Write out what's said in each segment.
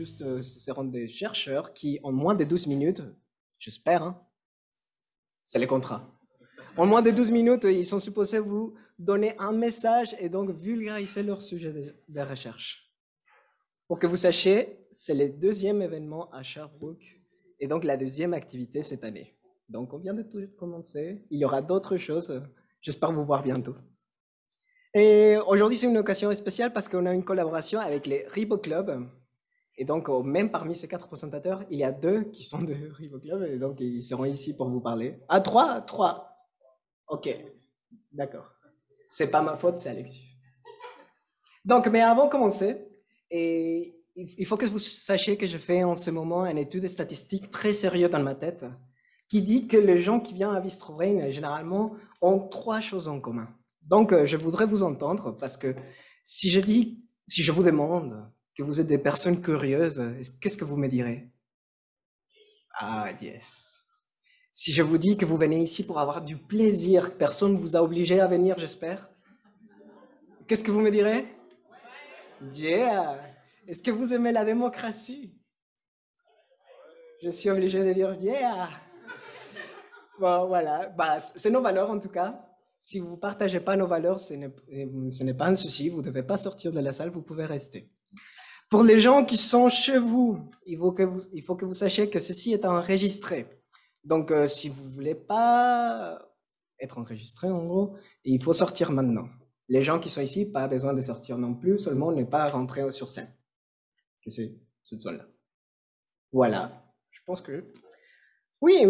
juste, ce seront des chercheurs qui, en moins de 12 minutes, j'espère, hein, c'est le contrat. En moins de 12 minutes, ils sont supposés vous donner un message et donc vulgariser leur sujet de recherche. Pour que vous sachiez, c'est le deuxième événement à Sherbrooke et donc la deuxième activité cette année. Donc on vient de tout commencer, il y aura d'autres choses, j'espère vous voir bientôt. Et aujourd'hui, c'est une occasion spéciale parce qu'on a une collaboration avec les Ribo Club. Et donc, même parmi ces 4 présentateurs, il y a 2 qui sont de Ribo Club et donc ils seront ici pour vous parler. Ah, 3? 3. Ok, d'accord. C'est pas ma faute, c'est Alexis. Donc, mais avant de commencer, il faut que vous sachiez que je fais en ce moment une étude statistique très sérieuse dans ma tête qui dit que les gens qui viennent à Vistrobrain, généralement, ont 3 choses en commun. Donc, je voudrais vous entendre parce que si je vous demande que vous êtes des personnes curieuses, qu'est-ce que vous me direz? Ah, yes. Si je vous dis que vous venez ici pour avoir du plaisir, personne ne vous a obligé à venir, j'espère. Qu'est-ce que vous me direz? Yeah. Est-ce que vous aimez la démocratie? Je suis obligé de dire yeah. Bon, voilà. Bah, c'est nos valeurs en tout cas. Si vous ne partagez pas nos valeurs, ce n'est pas un souci. Vous ne devez pas sortir de la salle, vous pouvez rester. Pour les gens qui sont chez vous, il faut que vous sachiez que ceci est enregistré. Donc, si vous ne voulez pas être enregistré, en gros, il faut sortir maintenant. Les gens qui sont ici, pas besoin de sortir non plus, seulement ne pas rentrer sur scène. Que c'est cette zone-là. Voilà. Je pense que... Oui.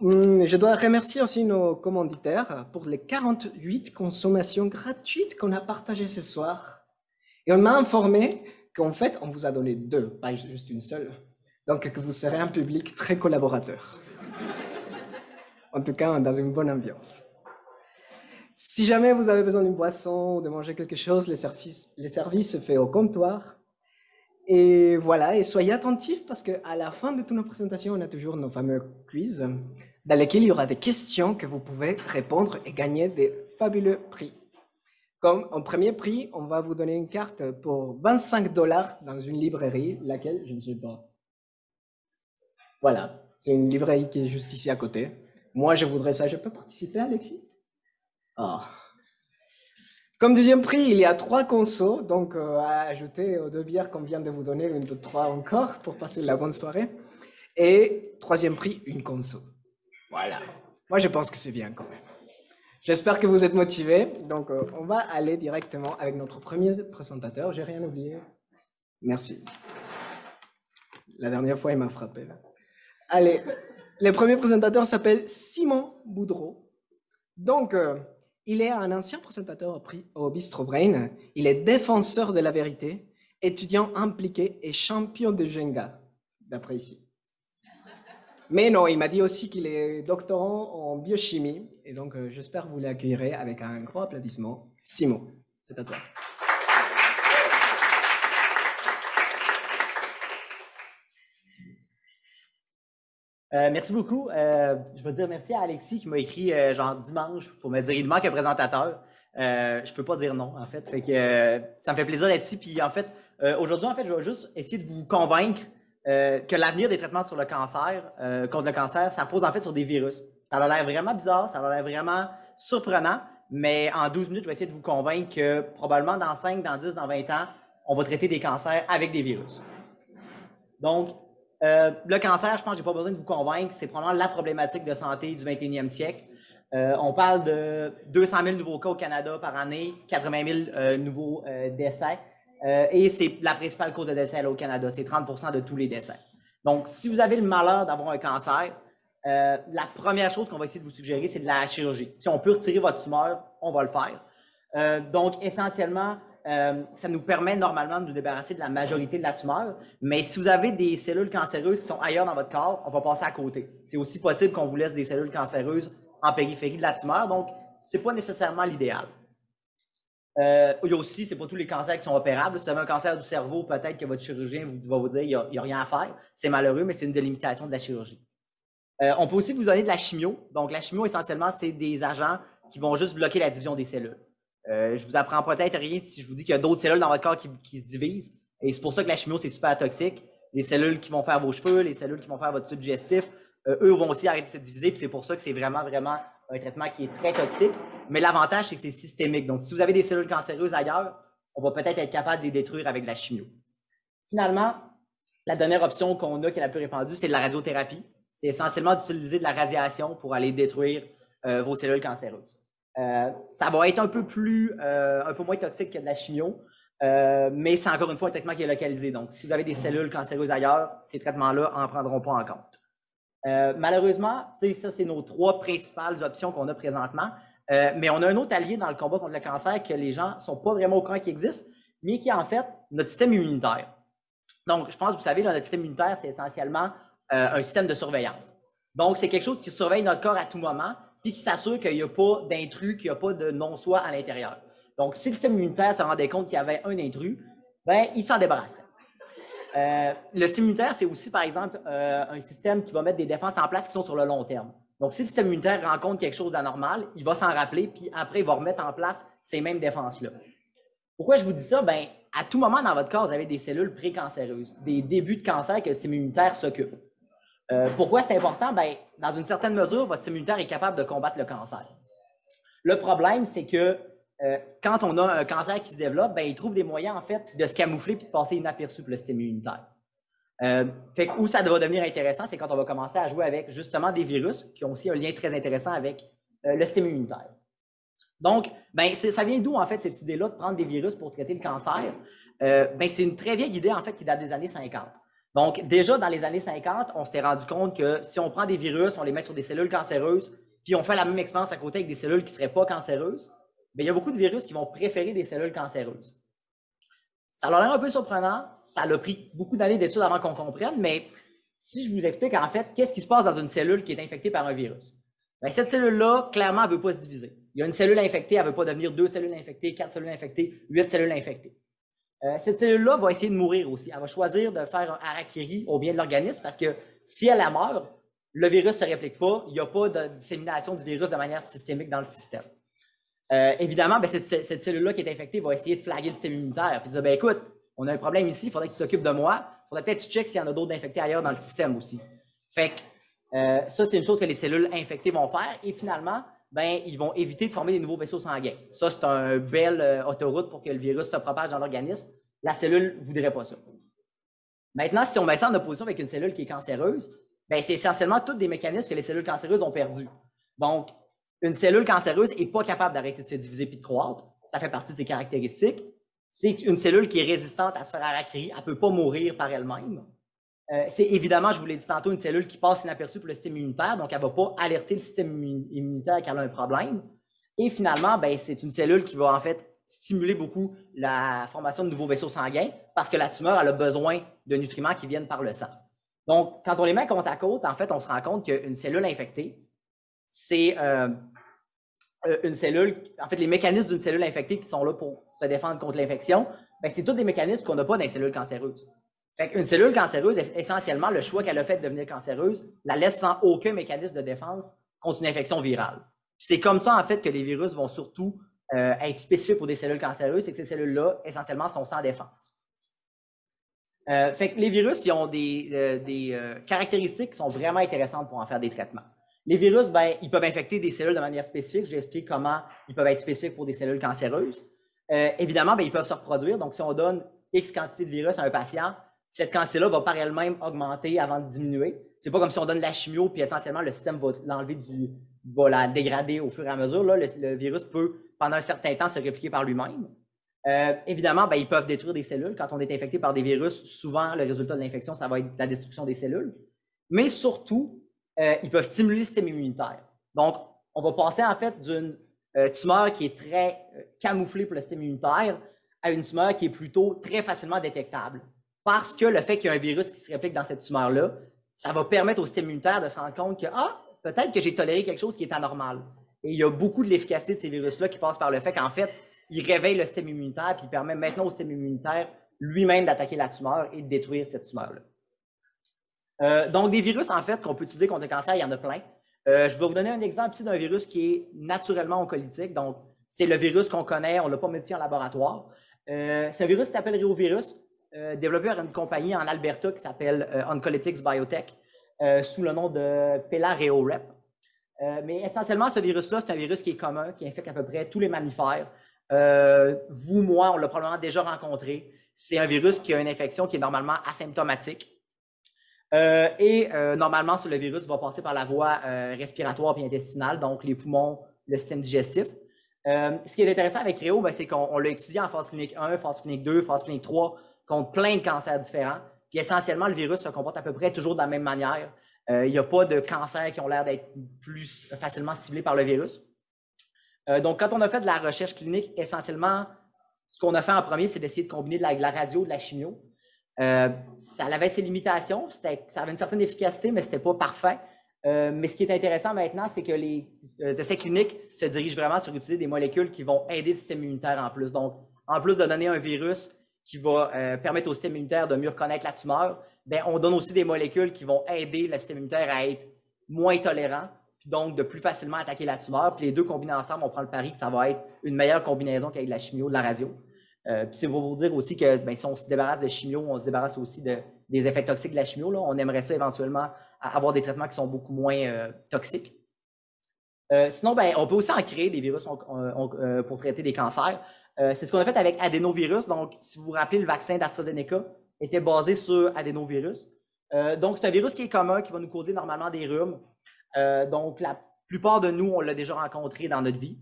Je dois remercier aussi nos commanditaires pour les 48 consommations gratuites qu'on a partagées ce soir. Et on m'a informé qu'en fait, on vous a donné 2, pas juste une seule. Donc, que vous serez un public très collaborateur. En tout cas, dans une bonne ambiance. Si jamais vous avez besoin d'une boisson ou de manger quelque chose, les services se font au comptoir. Et voilà, et soyez attentifs parce qu'à la fin de toutes nos présentations, on a toujours nos fameux quiz dans lesquels il y aura des questions que vous pouvez répondre et gagner des fabuleux prix. Comme en premier prix, on va vous donner une carte pour 25 $ dans une librairie, laquelle je ne sais pas. Voilà, c'est une librairie qui est juste ici à côté. Moi, je voudrais ça. Je peux participer, Alexis? Oh. Comme deuxième prix, il y a 3 consos, donc à ajouter aux 2 bières qu'on vient de vous donner, une de 3 encore pour passer la bonne soirée. Et troisième prix, une conso. Voilà. Moi, je pense que c'est bien quand même. J'espère que vous êtes motivés. Donc, on va aller directement avec notre premier présentateur. J'ai rien oublié. Merci. La dernière fois, il m'a frappé. Là. Allez, le premier présentateur s'appelle Simon Boudreau. Donc, il est un ancien présentateur au Vistrobrain. Il est défenseur de la vérité, étudiant impliqué et champion de Jenga, d'après ici. Mais non, il m'a dit aussi qu'il est doctorant en biochimie. Et donc, j'espère que vous l'accueillerez avec un gros applaudissement. Simon, c'est à toi. Merci beaucoup. Je veux dire merci à Alexis qui m'a écrit genre dimanche pour me dire il manque un présentateur. Je peux pas dire non, en fait. Fait que ça me fait plaisir d'être ici. Puis en fait, aujourd'hui, en fait, je vais juste essayer de vous convaincre que l'avenir des traitements sur le cancer, contre le cancer, ça repose en fait sur des virus. Ça a l'air vraiment bizarre, ça a l'air vraiment surprenant, mais en 12 minutes, je vais essayer de vous convaincre que probablement dans 5, dans 10, dans 20 ans, on va traiter des cancers avec des virus. Donc, le cancer, je pense que je n'ai pas besoin de vous convaincre, c'est probablement la problématique de santé du 21e siècle. On parle de 200 000 nouveaux cas au Canada par année, 80 000 nouveaux décès. Et c'est la principale cause de décès au Canada, c'est 30% de tous les décès. Donc, si vous avez le malheur d'avoir un cancer, la première chose qu'on va essayer de vous suggérer, c'est de la chirurgie. Si on peut retirer votre tumeur, on va le faire. Donc, essentiellement, ça nous permet normalement de nous débarrasser de la majorité de la tumeur, mais si vous avez des cellules cancéreuses qui sont ailleurs dans votre corps, on va passer à côté. C'est aussi possible qu'on vous laisse des cellules cancéreuses en périphérie de la tumeur, donc ce n'est pas nécessairement l'idéal. Il y a aussi, ce n'est pas tous les cancers qui sont opérables. Si vous avez un cancer du cerveau, peut-être que votre chirurgien va vous dire qu'il n'y a rien à faire. C'est malheureux, mais c'est une délimitation de la chirurgie. On peut aussi vous donner de la chimio. Donc, la chimio, essentiellement, c'est des agents qui vont juste bloquer la division des cellules. Je vous apprends peut-être rien si je vous dis qu'il y a d'autres cellules dans votre corps qui se divisent. Et c'est pour ça que la chimio, c'est super toxique. Les cellules qui vont faire vos cheveux, les cellules qui vont faire votre tube digestif, eux vont aussi arrêter de se diviser. Puis c'est pour ça que c'est vraiment un traitement qui est très toxique. Mais l'avantage, c'est que c'est systémique. Donc, si vous avez des cellules cancéreuses ailleurs, on va peut-être être capable de les détruire avec de la chimio. Finalement, la dernière option qu'on a qui est la plus répandue, c'est de la radiothérapie. C'est essentiellement d'utiliser de la radiation pour aller détruire vos cellules cancéreuses. Ça va être un peu moins toxique que de la chimio, mais c'est encore une fois un traitement qui est localisé. Donc, si vous avez des cellules cancéreuses ailleurs, ces traitements-là n'en prendront pas en compte. Malheureusement, ça, c'est nos 3 principales options qu'on a présentement. Mais on a un autre allié dans le combat contre le cancer que les gens ne sont pas vraiment au courant qui existe, mais qui est en fait notre système immunitaire. Donc, je pense que vous savez, notre système immunitaire, c'est essentiellement un système de surveillance. Donc, c'est quelque chose qui surveille notre corps à tout moment, puis qui s'assure qu'il n'y a pas d'intrus, qu'il n'y a pas de non-soi à l'intérieur. Donc, si le système immunitaire se rendait compte qu'il y avait un intrus, ben, il s'en débarrasserait. Le système immunitaire, c'est aussi, par exemple, un système qui va mettre des défenses en place qui sont sur le long terme. Donc, si le système immunitaire rencontre quelque chose d'anormal, il va s'en rappeler, puis après, il va remettre en place ces mêmes défenses-là. Pourquoi je vous dis ça? Bien, à tout moment dans votre corps, vous avez des cellules précancéreuses, des débuts de cancer que le système immunitaire s'occupe. Pourquoi c'est important? Bien, dans une certaine mesure, votre système immunitaire est capable de combattre le cancer. Le problème, c'est que quand on a un cancer qui se développe, bien, il trouve des moyens, en fait, de se camoufler et de passer inaperçu pour le système immunitaire. Fait que où ça va devenir intéressant, c'est quand on va commencer à jouer avec justement des virus qui ont aussi un lien très intéressant avec le système immunitaire. Donc, ben, ça vient d'où, en fait, cette idée-là de prendre des virus pour traiter le cancer? Ben, c'est une très vieille idée, en fait, qui date des années 50. Donc, déjà dans les années 50, on s'était rendu compte que si on prend des virus, on les met sur des cellules cancéreuses, puis on fait la même expérience à côté avec des cellules qui ne seraient pas cancéreuses, bien, il y a beaucoup de virus qui vont préférer des cellules cancéreuses. Ça leur a l'air un peu surprenant, ça a pris beaucoup d'années d'études avant qu'on comprenne, mais si je vous explique en fait qu'est-ce qui se passe dans une cellule qui est infectée par un virus, bien, cette cellule-là, clairement, elle ne veut pas se diviser. Il y a une cellule infectée, elle ne veut pas devenir 2 cellules infectées, 4 cellules infectées, 8 cellules infectées. Cette cellule-là va essayer de mourir aussi. Elle va choisir de faire un harakiri au bien de l'organisme parce que si elle meurt, le virus ne se réplique pas, il n'y a pas de dissémination du virus de manière systémique dans le système. Évidemment, bien, cette cellule-là qui est infectée va essayer de flaguer le système immunitaire et dire ben, écoute, on a un problème ici, il faudrait que tu t'occupes de moi, il faudrait peut-être que tu checkes s'il y en a d'autres infectés ailleurs dans le système aussi. Fait que ça, c'est une chose que les cellules infectées vont faire et finalement, ben, ils vont éviter de former des nouveaux vaisseaux sanguins. Ça, c'est une belle autoroute pour que le virus se propage dans l'organisme. La cellule ne voudrait pas ça. Maintenant, si on met ça en opposition avec une cellule qui est cancéreuse, ben, c'est essentiellement tous des mécanismes que les cellules cancéreuses ont perdus. Donc, une cellule cancéreuse n'est pas capable d'arrêter de se diviser et de croître. Ça fait partie de ses caractéristiques. C'est une cellule qui est résistante à se faire harakiri. Elle ne peut pas mourir par elle-même. C'est évidemment, je vous l'ai dit tantôt, une cellule qui passe inaperçue pour le système immunitaire, donc elle ne va pas alerter le système immunitaire qu'elle a un problème. Et finalement, ben, c'est une cellule qui va en fait stimuler beaucoup la formation de nouveaux vaisseaux sanguins parce que la tumeur elle a besoin de nutriments qui viennent par le sang. Donc, quand on les met côte à côte, en fait, on se rend compte qu'une cellule infectée, c'est une cellule, en fait, les mécanismes d'une cellule infectée qui sont là pour se défendre contre l'infection, ben, c'est tous des mécanismes qu'on n'a pas dans les cellules cancéreuses. Fait qu'une cellule cancéreuse, essentiellement, le choix qu'elle a fait de devenir cancéreuse la laisse sans aucun mécanisme de défense contre une infection virale. C'est comme ça, en fait, que les virus vont surtout être spécifiques pour des cellules cancéreuses, c'est que ces cellules-là, essentiellement, sont sans défense. Fait que les virus, ils ont des caractéristiques qui sont vraiment intéressantes pour en faire des traitements. Les virus, ben, ils peuvent infecter des cellules de manière spécifique. Je vais expliquer comment ils peuvent être spécifiques pour des cellules cancéreuses. Évidemment, ben, ils peuvent se reproduire. Donc, si on donne X quantité de virus à un patient, cette quantité-là va par elle-même augmenter avant de diminuer. C'est pas comme si on donne de la chimio, puis essentiellement, le système va l'enlever va la dégrader au fur et à mesure. Là, le virus peut, pendant un certain temps, se répliquer par lui-même. Évidemment, ben, ils peuvent détruire des cellules. Quand on est infecté par des virus, souvent, le résultat de l'infection, ça va être la destruction des cellules. Mais surtout, ils peuvent stimuler le système immunitaire. Donc, on va passer en fait d'une tumeur qui est très camouflée pour le système immunitaire à une tumeur qui est plutôt très facilement détectable. Parce que le fait qu'il y a un virus qui se réplique dans cette tumeur-là, ça va permettre au système immunitaire de se rendre compte que peut-être que j'ai toléré quelque chose qui est anormal. Et il y a beaucoup de l'efficacité de ces virus-là qui passe par le fait qu'en fait, ils réveillent le système immunitaire puis ils permettent maintenant au système immunitaire lui-même d'attaquer la tumeur et de détruire cette tumeur-là. Donc, des virus, en fait, qu'on peut utiliser contre le cancer, il y en a plein. Je vais vous donner un exemple ici d'un virus qui est naturellement oncolytique. Donc, c'est le virus qu'on connaît, on ne l'a pas modifié en laboratoire. C'est un virus qui s'appelle réovirus. développé par une compagnie en Alberta qui s'appelle Oncolytics Biotech, sous le nom de PelaReorep. Mais essentiellement, ce virus-là, c'est un virus qui est commun, qui infecte à peu près tous les mammifères. Vous, moi, on l'a probablement déjà rencontré. C'est un virus qui a une infection qui est normalement asymptomatique. Normalement, le virus va passer par la voie respiratoire et intestinale, donc les poumons, le système digestif. Ce qui est intéressant avec Réo, c'est qu'on l'a étudié en phase clinique 1, phase clinique 2, phase clinique 3, contre plein de cancers différents. Puis essentiellement, le virus se comporte à peu près toujours de la même manière. Il n'y a pas de cancers qui ont l'air d'être plus facilement ciblés par le virus. Donc, quand on a fait de la recherche clinique, essentiellement, ce qu'on a fait en premier, c'est d'essayer de combiner de la radio, de la chimio. Ça avait ses limitations, ça avait une certaine efficacité, mais ce n'était pas parfait. Mais ce qui est intéressant maintenant, c'est que les essais cliniques se dirigent vraiment sur utiliser des molécules qui vont aider le système immunitaire en plus. Donc, en plus de donner un virus qui va permettre au système immunitaire de mieux reconnaître la tumeur, on donne aussi des molécules qui vont aider le système immunitaire à être moins tolérant, puis donc de plus facilement attaquer la tumeur. Puis les deux combinés ensemble, on prend le pari que ça va être une meilleure combinaison qu'avec de la chimio, de la radio. Puis c'est pour vous dire aussi que si on se débarrasse de chimio, on se débarrasse aussi des effets toxiques de la chimio. Là. On aimerait ça éventuellement avoir des traitements qui sont beaucoup moins toxiques. Sinon, on peut aussi en créer des virus pour traiter des cancers. C'est ce qu'on a fait avec adénovirus. Donc, si vous vous rappelez, le vaccin d'AstraZeneca était basé sur adénovirus. Donc, c'est un virus qui est commun, qui va nous causer normalement des rhumes. Donc, la plupart de nous, on l'a déjà rencontré dans notre vie.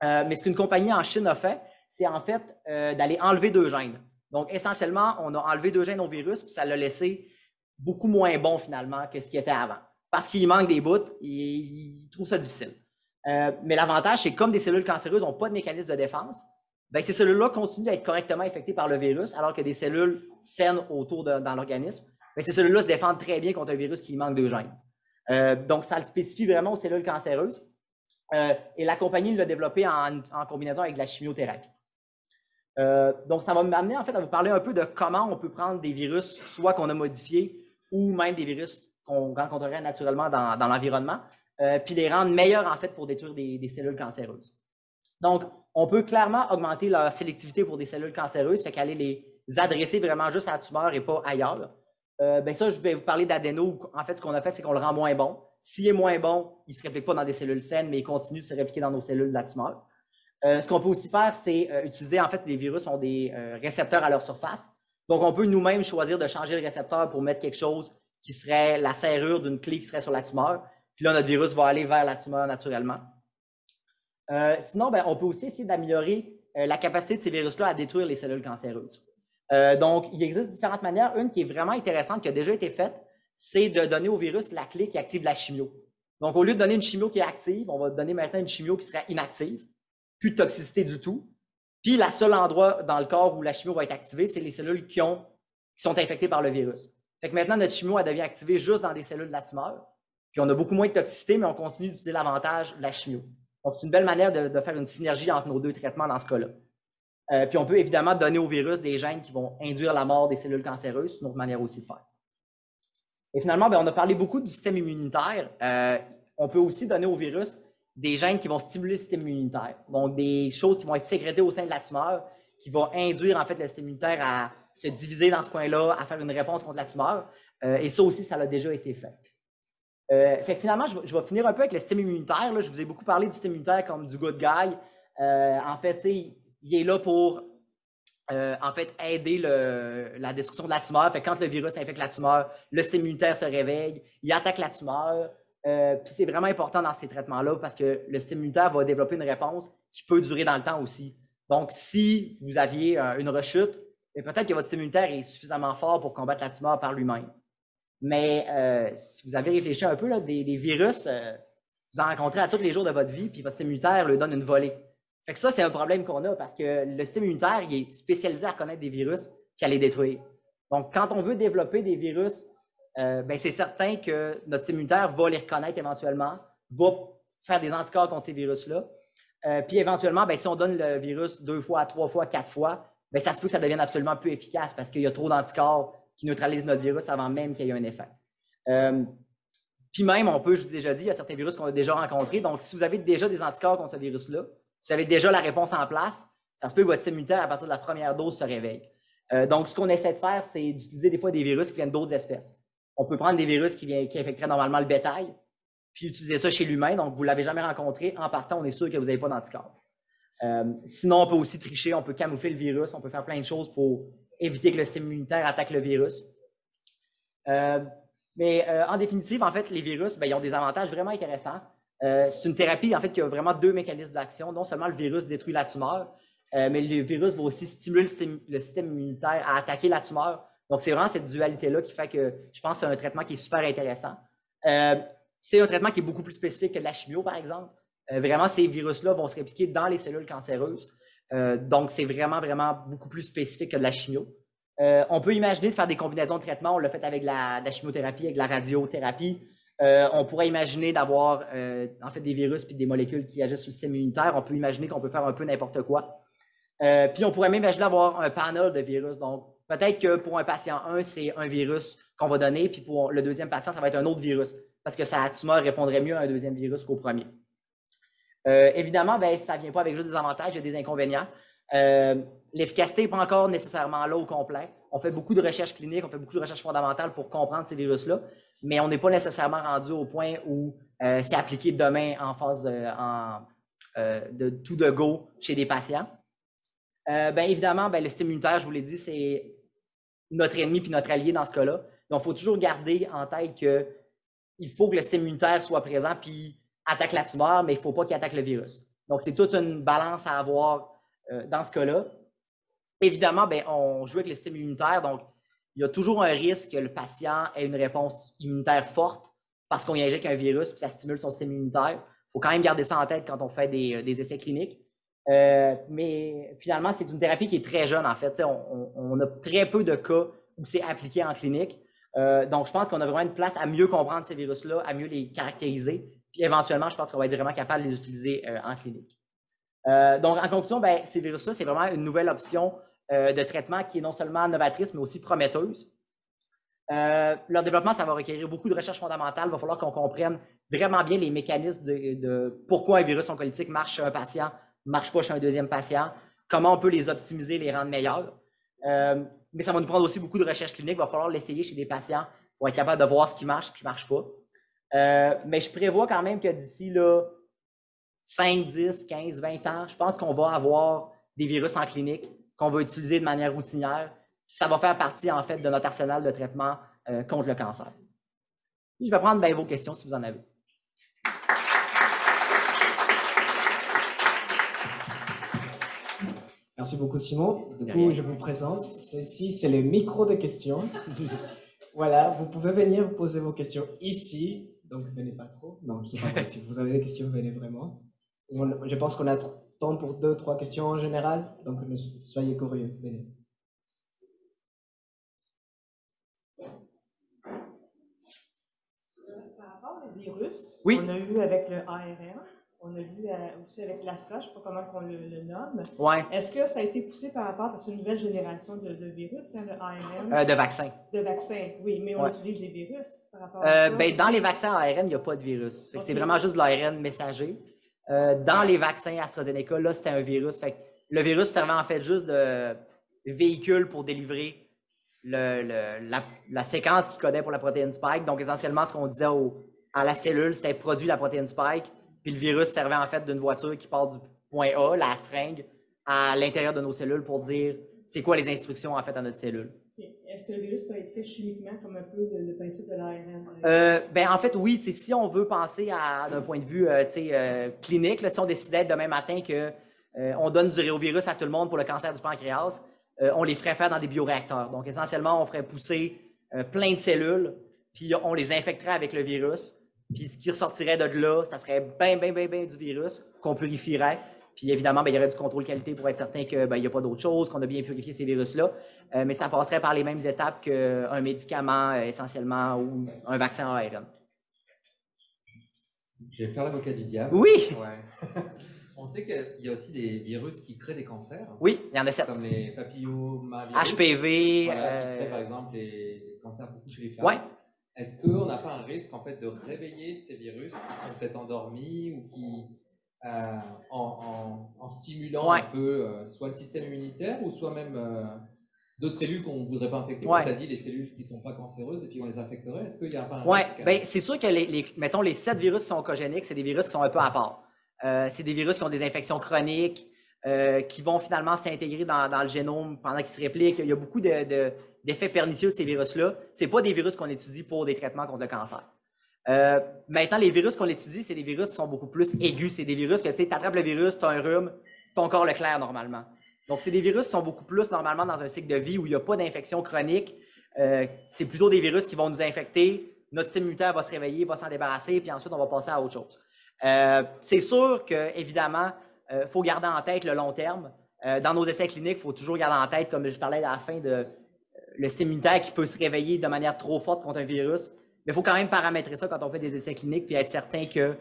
Mais ce qu'une compagnie en Chine a fait, c'est en fait d'aller enlever 2 gènes. Donc, essentiellement, on a enlevé 2 gènes au virus, puis ça l'a laissé beaucoup moins bon finalement que ce qui était avant. Parce qu'il manque des bouts, il trouve ça difficile. Mais l'avantage, c'est que comme des cellules cancéreuses n'ont pas de mécanisme de défense, ces cellules-là continuent d'être correctement infectées par le virus, alors que des cellules saines autour dans l'organisme, ces cellules-là se défendent très bien contre un virus qui manque 2 gènes. Donc, ça le spécifie vraiment aux cellules cancéreuses. Et la compagnie l'a développé en combinaison avec de la chimiothérapie. Donc, ça va m'amener en fait à vous parler un peu de comment on peut prendre des virus, soit qu'on a modifiés, ou même des virus qu'on rencontrerait naturellement dans l'environnement, puis les rendre meilleurs en fait pour détruire des cellules cancéreuses. Donc, on peut clairement augmenter leur sélectivité pour des cellules cancéreuses, fait qu'aller les adresser vraiment juste à la tumeur et pas ailleurs. Ça, je vais vous parler d'adéno. En fait, ce qu'on a fait, c'est qu'on le rend moins bon. S'il est moins bon, il ne se réplique pas dans des cellules saines, mais il continue de se répliquer dans nos cellules de la tumeur. Ce qu'on peut aussi faire, c'est utiliser, en fait, les virus ont des récepteurs à leur surface. Donc, on peut nous-mêmes choisir de changer le récepteur pour mettre quelque chose qui serait la serrure d'une clé qui serait sur la tumeur. Puis là, notre virus va aller vers la tumeur naturellement. Sinon, on peut aussi essayer d'améliorer la capacité de ces virus-là à détruire les cellules cancéreuses. Donc, il existe différentes manières. Une qui est vraiment intéressante, qui a déjà été faite, c'est de donner au virus la clé qui active la chimio. Donc, au lieu de donner une chimio qui est active, on va donner maintenant une chimio qui serait inactive, plus de toxicité du tout. Puis, le seul endroit dans le corps où la chimio va être activée, c'est les cellules qui sont infectées par le virus. Fait que maintenant, notre chimio, elle devient activée juste dans des cellules de la tumeur. Puis, on a beaucoup moins de toxicité, mais on continue d'utiliser l'avantage de la chimio. Donc, c'est une belle manière de faire une synergie entre nos 2 traitements dans ce cas-là. Puis, on peut évidemment donner au virus des gènes qui vont induire la mort des cellules cancéreuses. C'est une autre manière aussi de faire. Et finalement, on a parlé beaucoup du système immunitaire. On peut aussi donner au virus des gènes qui vont stimuler le système immunitaire. Donc, des choses qui vont être sécrétées au sein de la tumeur, qui vont induire en fait le système immunitaire à se diviser dans ce coin-là, à faire une réponse contre la tumeur. Et ça aussi, ça a déjà été fait. Fait que finalement, je vais finir un peu avec le système immunitaire. Là. Je vous ai beaucoup parlé du système immunitaire comme du good guy. En fait, il est là pour en fait, aider la destruction de la tumeur. Fait que quand le virus infecte la tumeur, le système immunitaire se réveille, il attaque la tumeur. Puis c'est vraiment important dans ces traitements-là parce que le système immunitaire va développer une réponse qui peut durer dans le temps aussi. Donc, si vous aviez une rechute, peut-être que votre système immunitaire est suffisamment fort pour combattre la tumeur par lui-même. Mais si vous avez réfléchi un peu, là, des virus, vous en rencontrez à tous les jours de votre vie, puis votre système immunitaire leur donne une volée. Fait que ça, c'est un problème qu'on a parce que le système immunitaire, il est spécialisé à reconnaître des virus et à les détruire. Donc, quand on veut développer des virus, c'est certain que notre système immunitaire va les reconnaître éventuellement, va faire des anticorps contre ces virus-là. Puis éventuellement, si on donne le virus 2 fois, 3 fois, 4 fois, ça se peut que ça devienne absolument plus efficace parce qu'il y a trop d'anticorps qui neutralisent notre virus avant même qu'il y ait un effet. Puis même, je vous ai déjà dit, il y a certains virus qu'on a déjà rencontrés. Donc, si vous avez déjà des anticorps contre ce virus-là, si vous avez déjà la réponse en place, ça se peut que votre système immunitaire, à partir de la première dose, se réveille. Donc, ce qu'on essaie de faire, c'est d'utiliser des fois des virus qui viennent d'autres espèces. On peut prendre des virus qui infecteraient normalement le bétail, puis utiliser ça chez l'humain. Donc, vous ne l'avez jamais rencontré. En partant, on est sûr que vous n'avez pas d'anticorps. Sinon, on peut aussi tricher, on peut camoufler le virus, on peut faire plein de choses pour éviter que le système immunitaire attaque le virus. Mais en définitive, en fait, les virus, ils ont des avantages vraiment intéressants. C'est une thérapie, en fait, qui a vraiment deux mécanismes d'action. Non seulement le virus détruit la tumeur, mais le virus va aussi stimuler le système immunitaire à attaquer la tumeur. Donc, c'est vraiment cette dualité-là qui fait que je pense que c'est un traitement qui est super intéressant. C'est un traitement qui est beaucoup plus spécifique que de la chimio, par exemple. Vraiment, ces virus-là vont se répliquer dans les cellules cancéreuses. Donc, c'est vraiment, vraiment beaucoup plus spécifique que de la chimio. On peut imaginer de faire des combinaisons de traitements. On l'a fait avec la chimiothérapie, avec la radiothérapie. On pourrait imaginer d'avoir en fait des virus puis des molécules qui agissent sur le système immunitaire. On peut imaginer qu'on peut faire un peu n'importe quoi. Puis on pourrait même imaginer d'avoir un panel de virus. Donc, peut-être que pour un patient 1, c'est un virus qu'on va donner, puis pour le deuxième patient, ça va être un autre virus, parce que sa tumeur répondrait mieux à un deuxième virus qu'au premier. Évidemment, ça ne vient pas avec juste des avantages, il y a des inconvénients. L'efficacité n'est pas encore nécessairement là au complet. On fait beaucoup de recherches cliniques, on fait beaucoup de recherches fondamentales pour comprendre ces virus-là, mais on n'est pas nécessairement rendu au point où c'est appliqué demain en phase de tout de go chez des patients. Évidemment, le système immunitaire, je vous l'ai dit, c'est notre ennemi puis notre allié dans ce cas-là. Donc, il faut toujours garder en tête qu'il faut que le système immunitaire soit présent puis attaque la tumeur, mais il ne faut pas qu'il attaque le virus. Donc, c'est toute une balance à avoir dans ce cas-là. Évidemment, on joue avec le système immunitaire, donc il y a toujours un risque que le patient ait une réponse immunitaire forte parce qu'on y injecte un virus puis ça stimule son système immunitaire. Il faut quand même garder ça en tête quand on fait des essais cliniques. Mais finalement, c'est une thérapie qui est très jeune, en fait. On a très peu de cas où c'est appliqué en clinique. Donc, je pense qu'on a vraiment une place à mieux comprendre ces virus-là, à mieux les caractériser. Puis éventuellement, je pense qu'on va être vraiment capable de les utiliser en clinique. Donc, en conclusion, ces virus-là, c'est vraiment une nouvelle option de traitement qui est non seulement novatrice, mais aussi prometteuse. Leur développement, ça va requérir beaucoup de recherche fondamentale. Il va falloir qu'on comprenne vraiment bien les mécanismes de pourquoi un virus oncolytique marche chez un patient, ne marche pas chez un deuxième patient, comment on peut les optimiser, les rendre meilleurs. Mais ça va nous prendre aussi beaucoup de recherche clinique. Il va falloir l'essayer chez des patients pour être capable de voir ce qui marche, ne marche pas. Mais je prévois quand même que d'ici 5, 10, 15, 20 ans, je pense qu'on va avoir des virus en clinique qu'on va utiliser de manière routinière. Ça va faire partie, en fait, de notre arsenal de traitement contre le cancer. Puis, je vais prendre vos questions si vous en avez. Merci beaucoup, Simon. Du coup, je vous présente. Ceci, c'est le micro de questions. Voilà, vous pouvez venir poser vos questions ici. Donc, venez pas trop. Non, je sais pas vrai. Si vous avez des questions, venez vraiment. Je pense qu'on a temps pour 2-3 questions en général. Donc, soyez curieux. Venez. Par rapport au virus, oui. On a eu avec le ARN, on a vu aussi avec l'Astra, je ne sais pas comment on le nomme. Ouais. Est-ce que ça a été poussé par rapport à cette nouvelle génération de virus, hein, le ARN? De vaccins. De vaccins, oui, mais on utilise les virus par rapport à ça. Dans les vaccins ARN, il n'y a pas de virus. Okay. C'est vraiment juste de l'ARN messager. Dans les vaccins AstraZeneca, là, c'était un virus. Fait que le virus servait en fait juste de véhicule pour délivrer la séquence qu'il codait pour la protéine spike. Donc, essentiellement, ce qu'on disait à la cellule, c'était produit la protéine spike. Puis le virus servait en fait d'une voiture qui part du point A, la seringue, à l'intérieur de nos cellules pour dire c'est quoi les instructions en fait à notre cellule. Okay. Est-ce que le virus peut être fait chimiquement comme un peu le principe de l'ARN? En fait, oui. Si on veut penser d'un point de vue clinique, là, si on décidait demain matin qu'on donne du réovirus à tout le monde pour le cancer du pancréas, on les ferait faire dans des bioréacteurs. Donc, essentiellement, on ferait pousser plein de cellules, puis on les infecterait avec le virus. Puis ce qui ressortirait de là, ça serait bien du virus qu'on purifierait. Puis évidemment, il y aurait du contrôle qualité pour être certain qu'il n'y a pas d'autre chose, qu'on a bien purifié ces virus-là. Mais ça passerait par les mêmes étapes qu'un médicament essentiellement ou un vaccin ARN. Je vais faire l'avocat du diable. Oui! Ouais. On sait qu'il y a aussi des virus qui créent des cancers. Oui, il y en a 7. Comme les papillomavirus. HPV. Voilà, qui créent par exemple les cancers beaucoup chez les femmes. Ouais. Est-ce qu'on n'a pas un risque en fait de réveiller ces virus qui sont peut-être endormis ou qui, en stimulant un peu soit le système immunitaire ou soit même d'autres cellules qu'on ne voudrait pas infecter. Ouais. Tu as dit les cellules qui ne sont pas cancéreuses et puis on les infecterait. Est-ce qu'il n'y a pas un Oui, risque? ben, c'est sûr que mettons, les 7 virus qui sont oncogéniques, c'est des virus qui sont un peu à part. C'est des virus qui ont des infections chroniques, qui vont finalement s'intégrer dans le génome pendant qu'ils se répliquent. Il y a beaucoup d'effets pernicieux de ces virus-là. Ce pas des virus qu'on étudie pour des traitements contre le cancer. Maintenant, les virus qu'on étudie, c'est des virus qui sont beaucoup plus aigus. C'est des virus que tu attrapes le virus, tu as un rhume, ton corps le claire normalement. Donc, c'est des virus qui sont beaucoup plus normalement dans un cycle de vie où il n'y a pas d'infection chronique. C'est plutôt des virus qui vont nous infecter. Notre système immunitaire va se réveiller, va s'en débarrasser, puis ensuite, on va passer à autre chose. C'est sûr qu'évidemment, il faut garder en tête le long terme. Dans nos essais cliniques, il faut toujours garder en tête, comme je parlais à la fin, le système immunitaire qui peut se réveiller de manière trop forte contre un virus. Mais il faut quand même paramétrer ça quand on fait des essais cliniques puis être certain que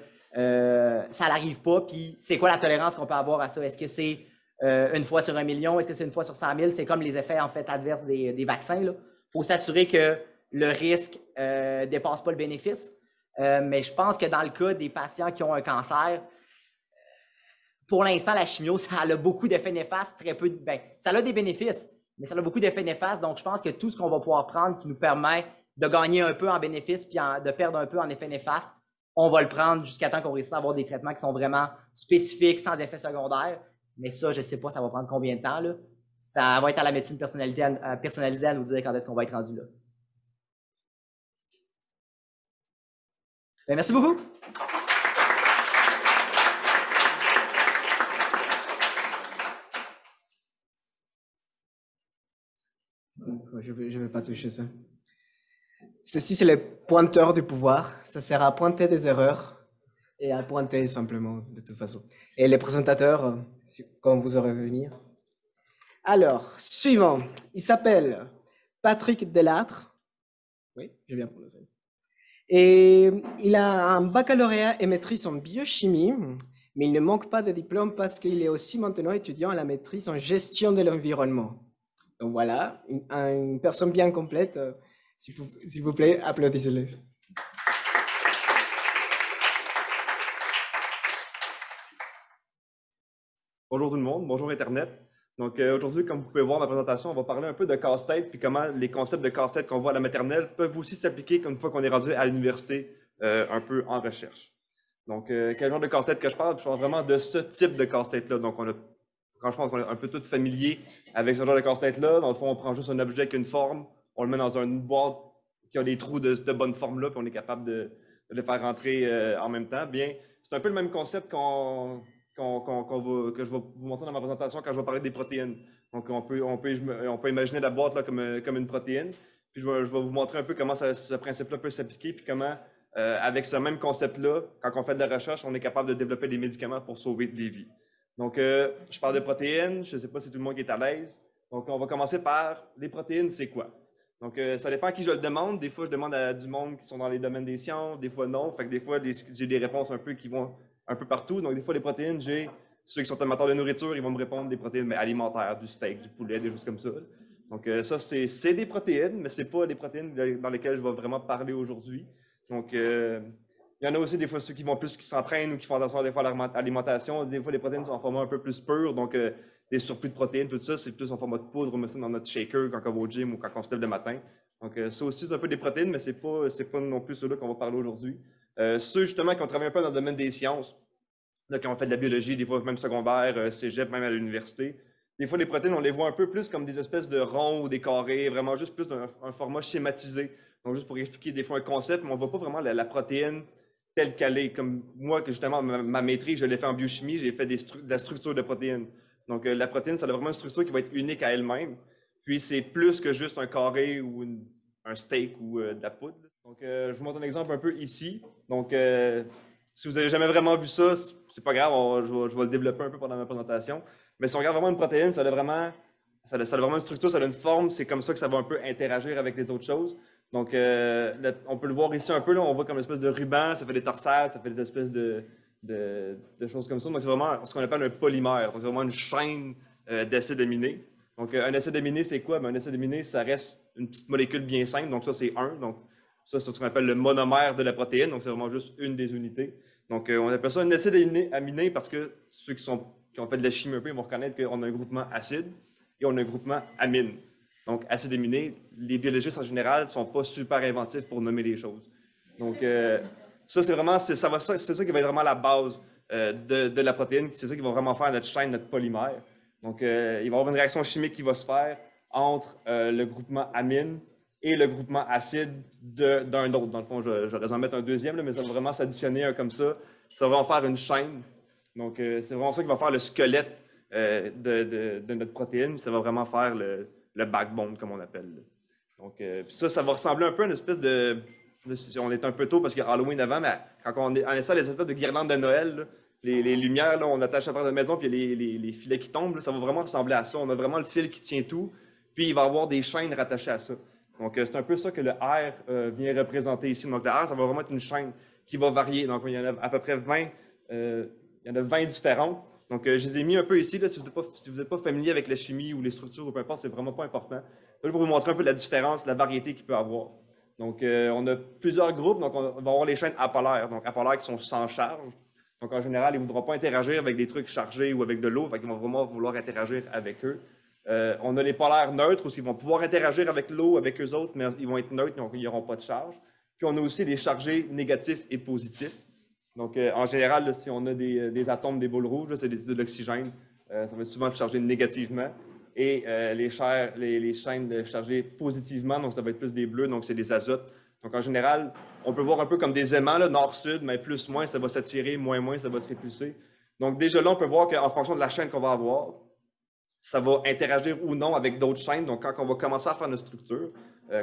ça n'arrive pas. Puis c'est quoi la tolérance qu'on peut avoir à ça? Est-ce que c'est une fois sur 1 million? Est-ce que c'est une fois sur 100 000? C'est comme les effets en fait adverses des vaccins. Il faut s'assurer que le risque ne dépasse pas le bénéfice. Mais je pense que dans le cas des patients qui ont un cancer, pour l'instant, la chimio, ça a beaucoup d'effets néfastes, très peu ça a des bénéfices, mais ça a beaucoup d'effets néfastes. Donc, je pense que tout ce qu'on va pouvoir prendre qui nous permet de gagner un peu en bénéfices puis de perdre un peu en effets néfastes, on va le prendre jusqu'à temps qu'on réussisse à avoir des traitements qui sont vraiment spécifiques, sans effets secondaires. Mais ça, je ne sais pas, ça va prendre combien de temps, là. Ça va être à la médecine personnalisée à nous dire quand est-ce qu'on va être rendu là. Bien, merci beaucoup. Je vais pas toucher ça. Ceci, c'est le pointeur du pouvoir. Ça sert à pointer des erreurs et à pointer simplement, de toute façon. Et les présentateurs, quand vous aurez venir. Alors, suivant. Il s'appelle Patrick Delattre. Oui, j'ai bien prononcé. Et il a un baccalauréat et maîtrise en biochimie, mais il ne manque pas de diplôme parce qu'il est aussi maintenant étudiant à la maîtrise en gestion de l'environnement. Donc voilà, une personne bien complète. S'il vous plaît, applaudissez-le. Bonjour tout le monde, bonjour Internet. Donc aujourd'hui, comme vous pouvez voir dans ma présentation, on va parler un peu de casse-tête puis comment les concepts de casse-tête qu'on voit à la maternelle peuvent aussi s'appliquer une fois qu'on est rendu à l'université un peu en recherche. Donc quel genre de casse-tête que je parle? Je parle vraiment de ce type de casse-tête-là. Donc quand je pense qu'on est un peu tous familiers avec ce genre de casse-tête-là, dans le fond, on prend juste un objet qui a une forme, on le met dans une boîte qui a des trous de bonne forme-là, puis on est capable de le faire rentrer en même temps. Bien, c'est un peu le même concept que je vais vous montrer dans ma présentation quand je vais parler des protéines. Donc, on peut imaginer la boîte là, comme une protéine. Puis, je vais vous montrer un peu comment ce principe-là peut s'appliquer, puis comment, avec ce même concept-là, quand on fait de la recherche, on est capable de développer des médicaments pour sauver des vies. Donc, je parle de protéines. Je ne sais pas si tout le monde est à l'aise. Donc, on va commencer par les protéines, c'est quoi? Donc, ça dépend à qui je le demande. Des fois, je demande à du monde qui sont dans les domaines des sciences, des fois non. Fait que des fois, j'ai des réponses un peu qui vont un peu partout. Donc, des fois, les protéines, j'ai ceux qui sont amateurs de nourriture, ils vont me répondre des protéines alimentaires, du steak, du poulet, des choses comme ça. Donc, ça, c'est des protéines, mais ce n'est pas les protéines dans lesquelles je vais vraiment parler aujourd'hui. Donc, il y en a aussi des fois ceux qui s'entraînent ou qui font attention des fois à l'alimentation. Des fois, les protéines sont en format un peu plus pur. Donc, des surplus de protéines, tout ça, c'est plus en format de poudre. On met ça dans notre shaker quand on va au gym ou quand on se lève le matin. Donc, ça aussi, c'est un peu des protéines, mais ce n'est pas non plus ceux-là qu'on va parler aujourd'hui. Ceux, justement, qui ont travaillé un peu dans le domaine des sciences, là, qui ont fait de la biologie, des fois même secondaire, cégep, même à l'université. Des fois, les protéines, on les voit un peu plus comme des espèces de ronds ou des carrés, vraiment juste plus d'un format schématisé. Donc, juste pour expliquer des fois un concept, mais on ne voit pas vraiment la protéine telle qu'elle est. Comme moi, que justement, ma maîtrise, je l'ai fait en biochimie, j'ai fait de la structure de protéines. Donc, la protéine, ça a vraiment une structure qui va être unique à elle-même. Puis, c'est plus que juste un carré ou un steak ou de la poudre. Donc, je vous montre un exemple un peu ici. Donc, si vous n'avez jamais vraiment vu ça, c'est pas grave, je vais le développer un peu pendant ma présentation. Mais si on regarde vraiment une protéine, ça a vraiment une structure, ça a une forme, c'est comme ça que ça va un peu interagir avec les autres choses. Donc, on peut le voir ici un peu, là, on voit comme une espèce de ruban, ça fait des torsades, ça fait des espèces de choses comme ça. Donc, c'est vraiment ce qu'on appelle un polymère. Donc, c'est vraiment une chaîne d'acides aminés. Donc, un acide aminé, c'est quoi? Un acide aminé, ça reste une petite molécule bien simple. Donc, ça, c'est 1. Donc, ça, c'est ce qu'on appelle le monomère de la protéine. Donc, c'est vraiment juste une des unités. Donc, on appelle ça un acide aminé parce que ceux qui ont fait de la chimie un peu, ils vont reconnaître qu'on a un groupement acide et on a un groupement amine. Donc, acide aminé, les biologistes en général ne sont pas super inventifs pour nommer les choses. Donc, ça, c'est vraiment, c'est ça qui va être vraiment la base de la protéine. C'est ça qui va vraiment faire notre chaîne, notre polymère. Donc, il va y avoir une réaction chimique qui va se faire entre le groupement amine et le groupement acide d'un autre. Dans le fond, j'aurais en mettre un deuxième, là, mais ça va vraiment s'additionner un comme ça. Ça va en faire une chaîne. Donc, c'est vraiment ça qui va faire le squelette de notre protéine. Ça va vraiment faire le backbone, comme on appelle. Donc, ça va ressembler un peu à une espèce on est un peu tôt parce qu'il y a Halloween avant, mais quand on essaie les espèces de guirlandes de Noël, là, les lumières, là, on attache à travers la maison, puis les filets qui tombent, là, ça va vraiment ressembler à ça. On a vraiment le fil qui tient tout, puis il va y avoir des chaînes rattachées à ça. Donc, c'est un peu ça que le R vient représenter ici. Donc, le R, ça va vraiment être une chaîne qui va varier. Donc, il y en a à peu près 20, il y en a 20 différentes. Donc, je les ai mis un peu ici. Là, si vous n'êtes pas familier avec la chimie ou les structures ou peu importe, c'est vraiment pas important. Là, pour vous montrer un peu la différence, la variété qu'il peut y avoir. Donc, on a plusieurs groupes. Donc, on va avoir les chaînes apolaires. Donc, apolaires qui sont sans charge. Donc, en général, ils ne voudront pas interagir avec des trucs chargés ou avec de l'eau. Ils vont vraiment vouloir interagir avec eux. On a les polaires neutres aussi. Ils vont pouvoir interagir avec l'eau, avec eux autres, mais ils vont être neutres, donc ils n'auront pas de charge. Puis, on a aussi les chargés négatifs et positifs. Donc, en général, là, si on a des atomes, des boules rouges, c'est de l'oxygène. Ça va être souvent chargé négativement. Et les chaînes chargées positivement, donc ça va être plus des bleus, donc c'est des azotes. Donc, en général, on peut voir un peu comme des aimants, nord-sud, mais plus-moins, ça va s'attirer, moins-moins, ça va se répulser. Donc, déjà là, on peut voir qu'en fonction de la chaîne qu'on va avoir, ça va interagir ou non avec d'autres chaînes. Donc, quand on va commencer à faire notre structure,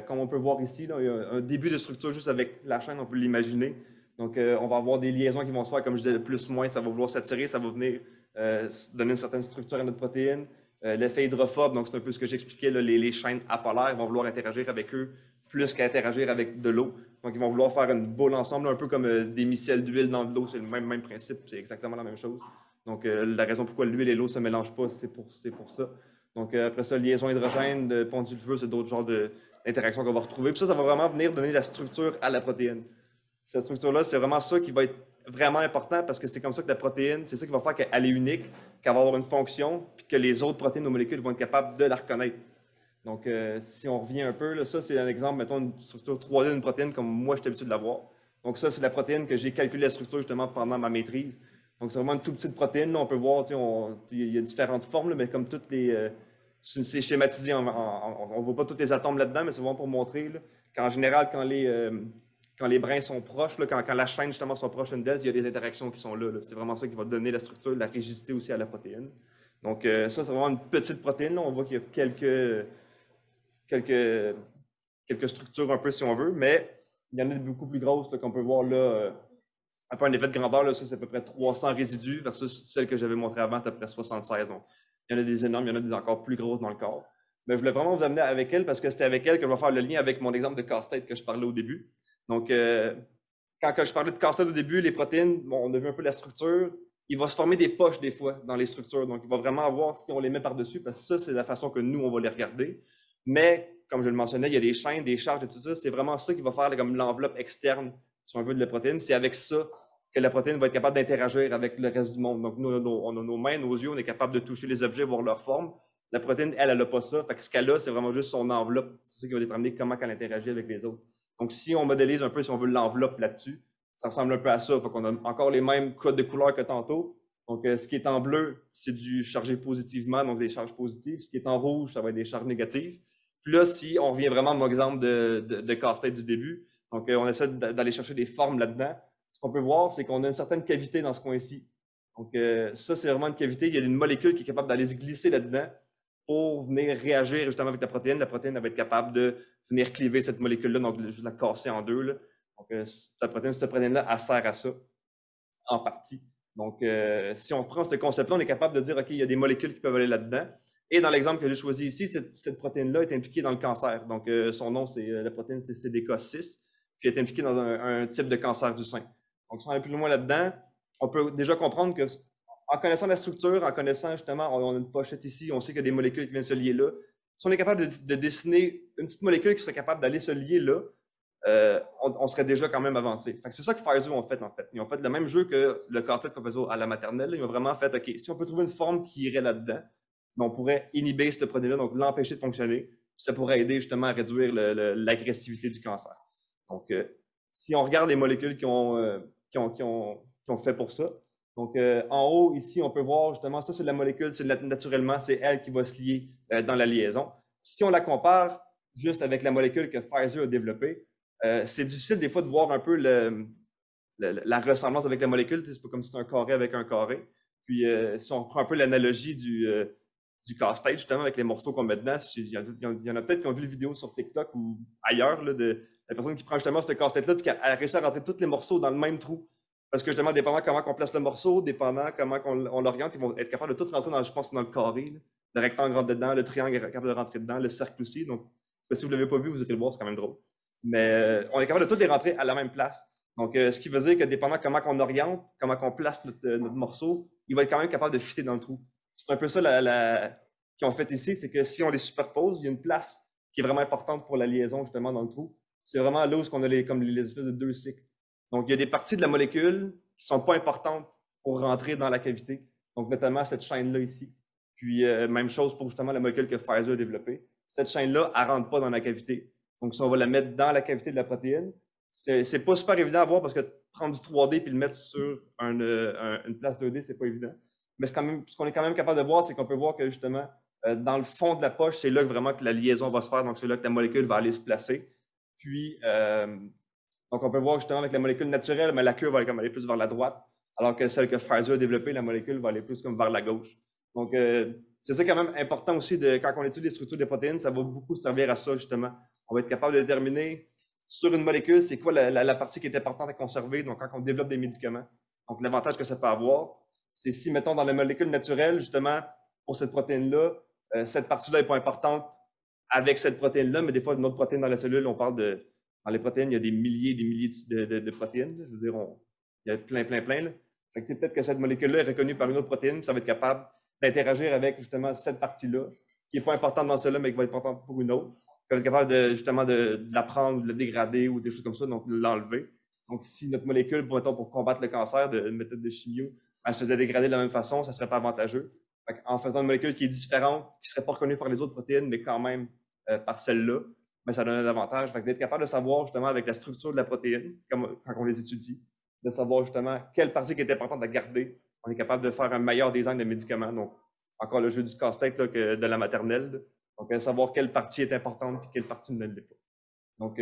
comme on peut voir ici, là, il y a un début de structure juste avec la chaîne, on peut l'imaginer. Donc, on va avoir des liaisons qui vont se faire, comme je disais, plus-moins, ça va vouloir s'attirer, ça va venir donner une certaine structure à notre protéine. L'effet hydrophobe, donc c'est un peu ce que j'expliquais, les chaînes apolaires vont vouloir interagir avec eux plus qu'interagir avec de l'eau. Donc, ils vont vouloir faire une boule ensemble, un peu comme des micelles d'huile dans de l'eau. C'est le même principe, c'est exactement la même chose. Donc, la raison pourquoi l'huile et l'eau ne se mélangent pas, c'est pour ça. Donc, après ça, liaison hydrogène, de pont-sulfureux, c'est d'autres genres d'interactions qu'on va retrouver. Puis ça va vraiment venir donner la structure à la protéine. Cette structure-là, c'est vraiment ça qui va être vraiment important parce que c'est comme ça que la protéine, c'est ça qui va faire qu'elle est unique, qu'elle va avoir une fonction, puis que les autres protéines ou molécules vont être capables de la reconnaître. Donc, si on revient un peu, là, ça c'est un exemple, mettons une structure 3D d'une protéine comme moi je suis habitué de l'avoir. Donc, ça c'est la protéine que j'ai calculé la structure justement pendant ma maîtrise. Donc, c'est vraiment une toute petite protéine. Là, on peut voir, il y a différentes formes, là, mais comme toutes les. C'est schématisé, on ne voit pas tous les atomes là-dedans, mais c'est vraiment pour montrer qu'en général, quand les brins sont proches, là, quand la chaîne justement sont proches une d'elles, il y a des interactions qui sont là. C'est vraiment ça qui va donner la structure, la rigidité aussi à la protéine. Donc, ça, c'est vraiment une petite protéine. Là. On voit qu'il y a quelques structures un peu si on veut, mais il y en a beaucoup plus grosses qu'on peut voir là. Un peu un effet de grandeur, là, ça c'est à peu près 300 résidus versus celle que j'avais montrée avant, c'était à peu près 76. Donc, il y en a des énormes, il y en a des encore plus grosses dans le corps. Mais je voulais vraiment vous amener avec elle parce que c'était avec elle que je vais faire le lien avec mon exemple de casse-tête que je parlais au début. Donc, quand je parlais de casse-tête au début, les protéines, bon, on a vu un peu la structure. Il va se former des poches des fois dans les structures. Donc, il va vraiment avoir si on les met par-dessus parce que ça, c'est la façon que nous, on va les regarder. Mais, comme je le mentionnais, il y a des chaînes, des charges et tout ça. C'est vraiment ça qui va faire comme l'enveloppe externe, si on veut, de la protéine. C'est avec ça que la protéine va être capable d'interagir avec le reste du monde. Donc, nous, on a nos mains, nos yeux, on est capable de toucher les objets, voir leur forme. La protéine, elle n'a pas ça. Fait que ce qu'elle a, c'est vraiment juste son enveloppe. C'est ça qui va déterminer comment elle interagit avec les autres. Donc, si on modélise un peu, si on veut l'enveloppe là-dessus, ça ressemble un peu à ça. Fait qu'on a encore les mêmes codes de couleurs que tantôt. Donc, ce qui est en bleu, c'est du chargé positivement, donc des charges positives. Ce qui est en rouge, ça va être des charges négatives. Puis là, si on revient vraiment à mon exemple de casse-tête du début, donc on essaie d'aller chercher des formes là-dedans. Ce qu'on peut voir, c'est qu'on a une certaine cavité dans ce coin-ci. Donc, ça, c'est vraiment une cavité. Il y a une molécule qui est capable d'aller se glisser là-dedans pour venir réagir justement avec la protéine. La protéine, elle va être capable de venir cliver cette molécule-là, donc juste la casser en deux. Là. Donc, cette protéine-là, elle sert à ça, en partie. Donc, si on prend ce concept-là, on est capable de dire, OK, il y a des molécules qui peuvent aller là-dedans. Et dans l'exemple que j'ai choisi ici, cette protéine-là est impliquée dans le cancer. Donc, son nom, c'est la protéine, c'est CDK6, puis elle est impliquée dans un type de cancer du sein. Donc, si on va plus loin là-dedans, on peut déjà comprendre que, en connaissant la structure, en connaissant justement, on a une pochette ici, on sait qu'il y a des molécules qui viennent se lier là. Si on est capable de dessiner une petite molécule qui serait capable d'aller se lier là, on serait déjà quand même avancé. C'est ça que Pfizer ont fait en fait. Ils ont fait le même jeu que le casse-tête qu'on faisait à la maternelle. Ils ont vraiment fait, OK, si on peut trouver une forme qui irait là-dedans, on pourrait inhiber cette protéine-là, donc l'empêcher de fonctionner. Ça pourrait aider justement à réduire l'agressivité du cancer. Donc, si on regarde les molécules qui ont fait pour ça, donc en haut, ici, on peut voir justement, ça c'est de la molécule, c'est naturellement, c'est elle qui va se lier dans la liaison. Si on la compare juste avec la molécule que Pfizer a développée, c'est difficile des fois de voir un peu la ressemblance avec la molécule. C'est pas comme si c'était un carré avec un carré. Puis si on prend un peu l'analogie du casse-tête, justement, avec les morceaux qu'on met dedans, il y en a peut-être qui ont vu la vidéo sur TikTok ou ailleurs là, de la personne qui prend justement ce casse-tête-là puis qui a réussi à rentrer tous les morceaux dans le même trou. Parce que justement, dépendant comment on place le morceau, dépendant comment on l'oriente, ils vont être capables de tout rentrer dans, je pense, dans le carré. Là. Le rectangle rentre dedans, le triangle est capable de rentrer dedans, le cercle aussi. Donc, si vous ne l'avez pas vu, vous irez le voir, c'est quand même drôle. Mais on est capable de tout les rentrer à la même place. Donc, ce qui veut dire que dépendant comment on oriente, comment on place notre morceau, il va être quand même capable de fitter dans le trou. C'est un peu ça qu'ils ont fait ici, c'est que si on les superpose, il y a une place qui est vraiment importante pour la liaison justement dans le trou. C'est vraiment là où on a comme les espèces de deux cycles. Donc, il y a des parties de la molécule qui ne sont pas importantes pour rentrer dans la cavité. Donc, notamment cette chaîne-là ici. Puis, même chose pour justement la molécule que Pfizer a développée. Cette chaîne-là, elle ne rentre pas dans la cavité. Donc, si on va la mettre dans la cavité de la protéine, c'est pas super évident à voir parce que prendre du 3D puis le mettre sur une place 2D, c'est pas évident. Mais ce qu'on est quand même capable de voir, c'est qu'on peut voir que justement, dans le fond de la poche, c'est là que vraiment que la liaison va se faire. Donc, c'est là que la molécule va aller se placer. Puis, donc, on peut voir justement avec la molécule naturelle, mais la queue va aller plus vers la droite, alors que celle que Pfizer a développée, la molécule va aller plus comme vers la gauche. Donc, c'est ça quand même important aussi, quand on étudie les structures des protéines, ça va beaucoup servir à ça justement. On va être capable de déterminer sur une molécule, c'est quoi la partie qui est importante à conserver, donc quand on développe des médicaments. Donc, l'avantage que ça peut avoir, c'est si, mettons, dans la molécule naturelle, justement, pour cette protéine-là, cette partie-là n'est pas importante avec cette protéine-là, mais des fois, une autre protéine dans la cellule, on parle dans les protéines, il y a des milliers de protéines. Je veux dire, il y a plein. Là. Fait que peut-être que cette molécule-là est reconnue par une autre protéine, ça va être capable d'interagir avec justement cette partie-là, qui n'est pas importante dans celle-là, mais qui va être importante pour une autre. Qui va être capable justement de la prendre, de la dégrader ou des choses comme ça, donc l'enlever. Donc, si notre molécule, pour combattre le cancer, une méthode de chimio, elle se faisait dégrader de la même façon, ça ne serait pas avantageux. En faisant une molécule qui est différente, qui ne serait pas reconnue par les autres protéines, mais quand même par celle-là, mais ça donne un avantage. D'être capable de savoir justement avec la structure de la protéine, comme quand on les étudie, de savoir justement quelle partie qui est importante à garder. On est capable de faire un meilleur design de médicaments. Donc, encore le jeu du casse-tête de la maternelle. Là. Donc, savoir quelle partie est importante et quelle partie ne l'est pas. Donc,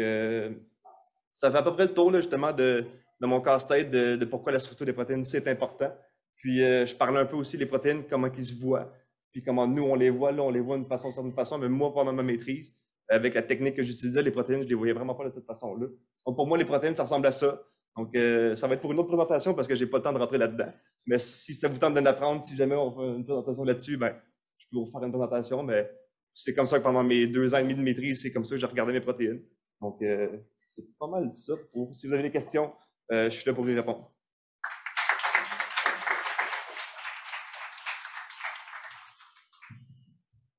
ça fait à peu près le tour là, justement de mon casse-tête de pourquoi la structure des protéines, c'est important. Puis, je parlais un peu aussi des protéines, comment ils se voient, puis comment nous, on les voit. Là, on les voit d'une certaine façon, mais moi, pendant ma maîtrise, avec la technique que j'utilisais, les protéines, je ne les voyais vraiment pas de cette façon-là. Donc, pour moi, les protéines, ça ressemble à ça. Donc, ça va être pour une autre présentation parce que je n'ai pas le temps de rentrer là-dedans. Mais si ça vous tente d'en apprendre, si jamais on fait une présentation là-dessus, ben, je peux vous faire une présentation. Mais c'est comme ça que pendant mes 2 ans et demi de maîtrise, c'est comme ça que j'ai regardé mes protéines. Donc, c'est pas mal ça. Si vous avez des questions, je suis là pour y répondre.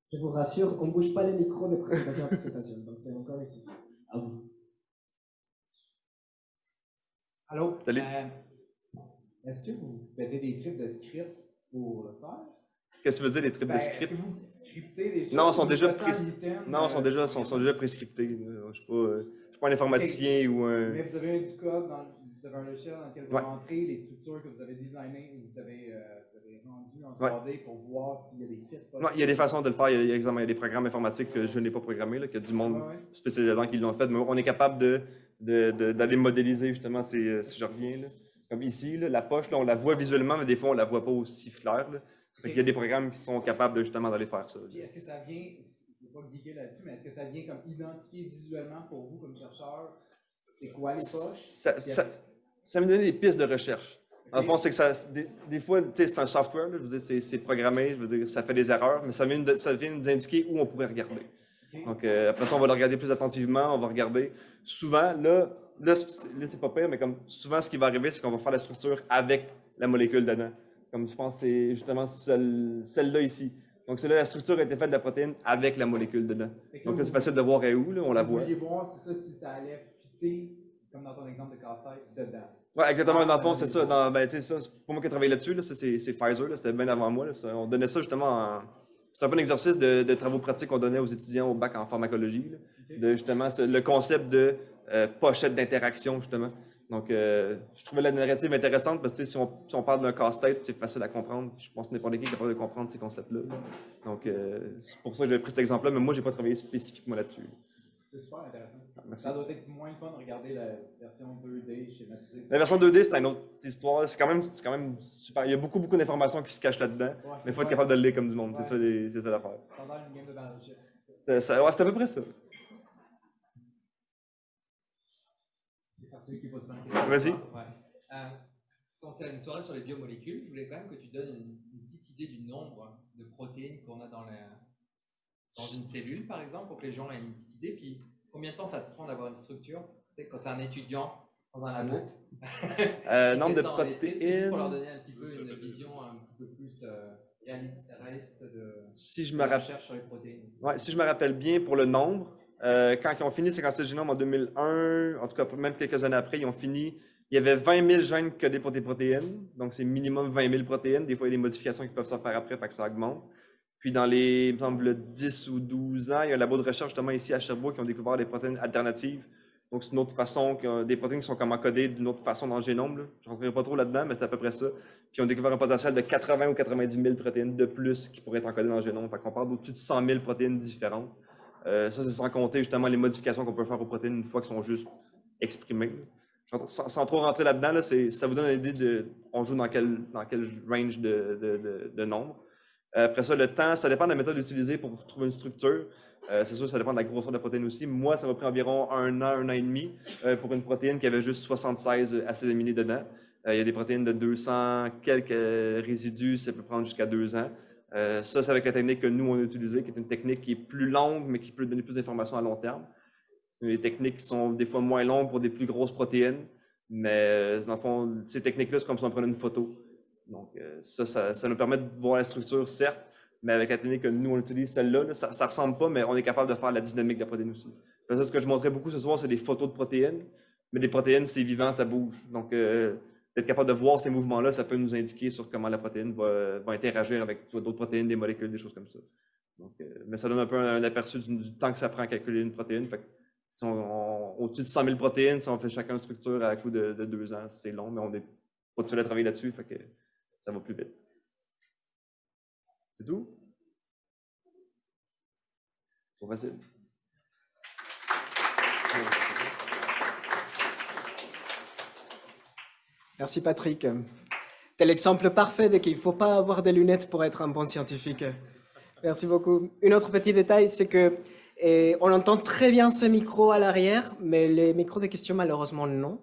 Je vous rassure, on ne bouge pas les micros de présentation à présentation, donc c'est encore ici. À vous. Allô? Salut. Est-ce que vous faites des trips de script pour le faire? Qu'est-ce que tu veux dire, les trips de script? Est-ce que vous scriptez des choses? Non, ils sont déjà prescriptés. Je ne suis pas un informaticien ou un... Mais vous avez du code, vous avez un logiciel dans lequel vous rentrez les structures que vous avez designées ou vous avez rendues en 3D pour voir s'il y a des fits possibles. Non, il y a des façons de le faire. Il y a des programmes informatiques que je n'ai pas programmés, qu'il y a du monde spécialisé dedans qui l'ont fait. Mais on est capable d'aller modéliser justement si je reviens. Là. Comme ici, là, la poche, là, on la voit visuellement, mais des fois, on ne la voit pas aussi claire. Là. Il y a des programmes qui sont capables justement d'aller faire ça. Est-ce que ça vient, je ne vais pas geeker là-dessus, mais est-ce que ça vient comme identifier visuellement pour vous comme chercheur, c'est quoi les poches? Ça me donne des pistes de recherche. Dans le fond, c'est que des fois, c'est un software, là, je veux dire, c'est programmé, je veux dire, ça fait des erreurs, mais ça vient nous indiquer où on pourrait regarder. Donc, après ça, on va le regarder plus attentivement, on va regarder. Souvent, là c'est pas pire, mais comme souvent, ce qui va arriver, c'est qu'on va faire la structure avec la molécule dedans. Comme je pense que c'est justement celle-là ici. Donc, celle-là, la structure a été faite de la protéine avec la molécule dedans. Donc, là, c'est facile de voir où, là, on la voit. Vous vouliez voir si ça allait fitter, comme dans ton exemple de casse-tête, dedans. Oui, exactement. Dans le fond, c'est ça. C'est pas moi qui ai travaillé là-dessus. Là, c'est Pfizer. C'était bien avant moi. Là, on donnait ça justement c'est un peu un exercice de travaux pratiques qu'on donnait aux étudiants au bac en pharmacologie, là, de justement le concept de pochette d'interaction, justement. Donc, je trouvais la narrative intéressante parce que si on parle d'un casse-tête, c'est facile à comprendre. Je pense que n'importe qui est capable de comprendre ces concepts-là. Donc, c'est pour ça que j'avais pris cet exemple-là, mais moi, je n'ai pas travaillé spécifiquement là-dessus. C'est super intéressant. Merci. Ça doit être moins fun de regarder la version 2D schématisée. La version 2D, c'est une autre histoire. C'est quand même super. Il y a beaucoup d'informations qui se cachent là-dedans, mais il faut être capable de le lire comme du monde. Ouais. C'est ça l'affaire. Ça a l'air une game de Battleship. Ouais, c'est à peu près ça. Celui qui pose plein de questions. Vas-y. Ouais. Parce qu'on c'est une soirée sur les biomolécules, je voulais quand même que tu donnes une petite idée du nombre de protéines qu'on a dans une cellule, par exemple, pour que les gens aient une petite idée. Puis, combien de temps ça te prend d'avoir une structure? Peut-être quand tu es un étudiant dans un labo. Nombre de protéines. Pour leur donner un petit peu une vision un petit peu plus réaliste Si je de me la rappelle. recherche sur les protéines. Ouais, si je me rappelle bien, pour le nombre, quand ils ont fini le séquencage du génome en 2001, en tout cas même quelques années après, ils ont fini, il y avait 20 000 gènes codés pour des protéines, donc c'est minimum 20 000 protéines. Des fois, il y a des modifications qui peuvent se faire après, fait que ça augmente. Puis dans les, il me semble, 10 ou 12 ans, il y a un labo de recherche justement ici à Sherbrooke qui ont découvert des protéines alternatives. Donc c'est une autre façon, des protéines qui sont comme encodées d'une autre façon dans le génome. Je ne rentrerai pas trop là-dedans, mais c'est à peu près ça. Puis ils ont découvert un potentiel de 80 ou 90 000 protéines de plus qui pourraient être encodées dans le génome. Fait qu'on parle d'au-dessus de 100 000 protéines différentes. Ça, c'est sans compter justement les modifications qu'on peut faire aux protéines une fois qu'elles sont juste exprimées. Sans trop rentrer là-dedans, là, ça vous donne une idée de on joue dans quel range de nombre. Après ça, le temps, ça dépend de la méthode utilisée pour trouver une structure. C'est sûr, ça dépend de la grosseur de la protéine aussi. Moi, ça m'a pris environ un an et demi pour une protéine qui avait juste 76 acides aminés dedans. Il y a des protéines de 200 quelques résidus, ça peut prendre jusqu'à 2 ans. Ça, c'est avec la technique que nous, on a utilisée, qui est une technique qui est plus longue, mais qui peut donner plus d'informations à long terme. C'est des techniques qui sont des fois moins longues pour des plus grosses protéines, mais dans le fond, ces techniques-là, c'est comme si on prenait une photo. Donc, ça nous permet de voir la structure, certes, mais avec la technique que nous, on utilise, celle-là, ça ne ressemble pas, mais on est capable de faire la dynamique de la protéine aussi. Ça, ce que je montrais beaucoup ce soir, c'est des photos de protéines, mais des protéines, c'est vivant, ça bouge. Donc, d'être capable de voir ces mouvements-là, ça peut nous indiquer sur comment la protéine va interagir avec d'autres protéines, des molécules, des choses comme ça. Donc, mais ça donne un peu un aperçu du temps que ça prend à calculer une protéine. Fait que si au-dessus de 100 000 protéines, si on fait chacun une structure à coup de 2 ans, c'est long, mais on n'est pas tout seul à travailler là-dessus, fait que ça va plus vite. C'est tout? Trop facile. Merci Patrick. T'es l'exemple parfait de qu'il ne faut pas avoir des lunettes pour être un bon scientifique. Merci beaucoup. Un autre petit détail, c'est que on entend très bien ce micro à l'arrière, mais les micros de questions, malheureusement, non.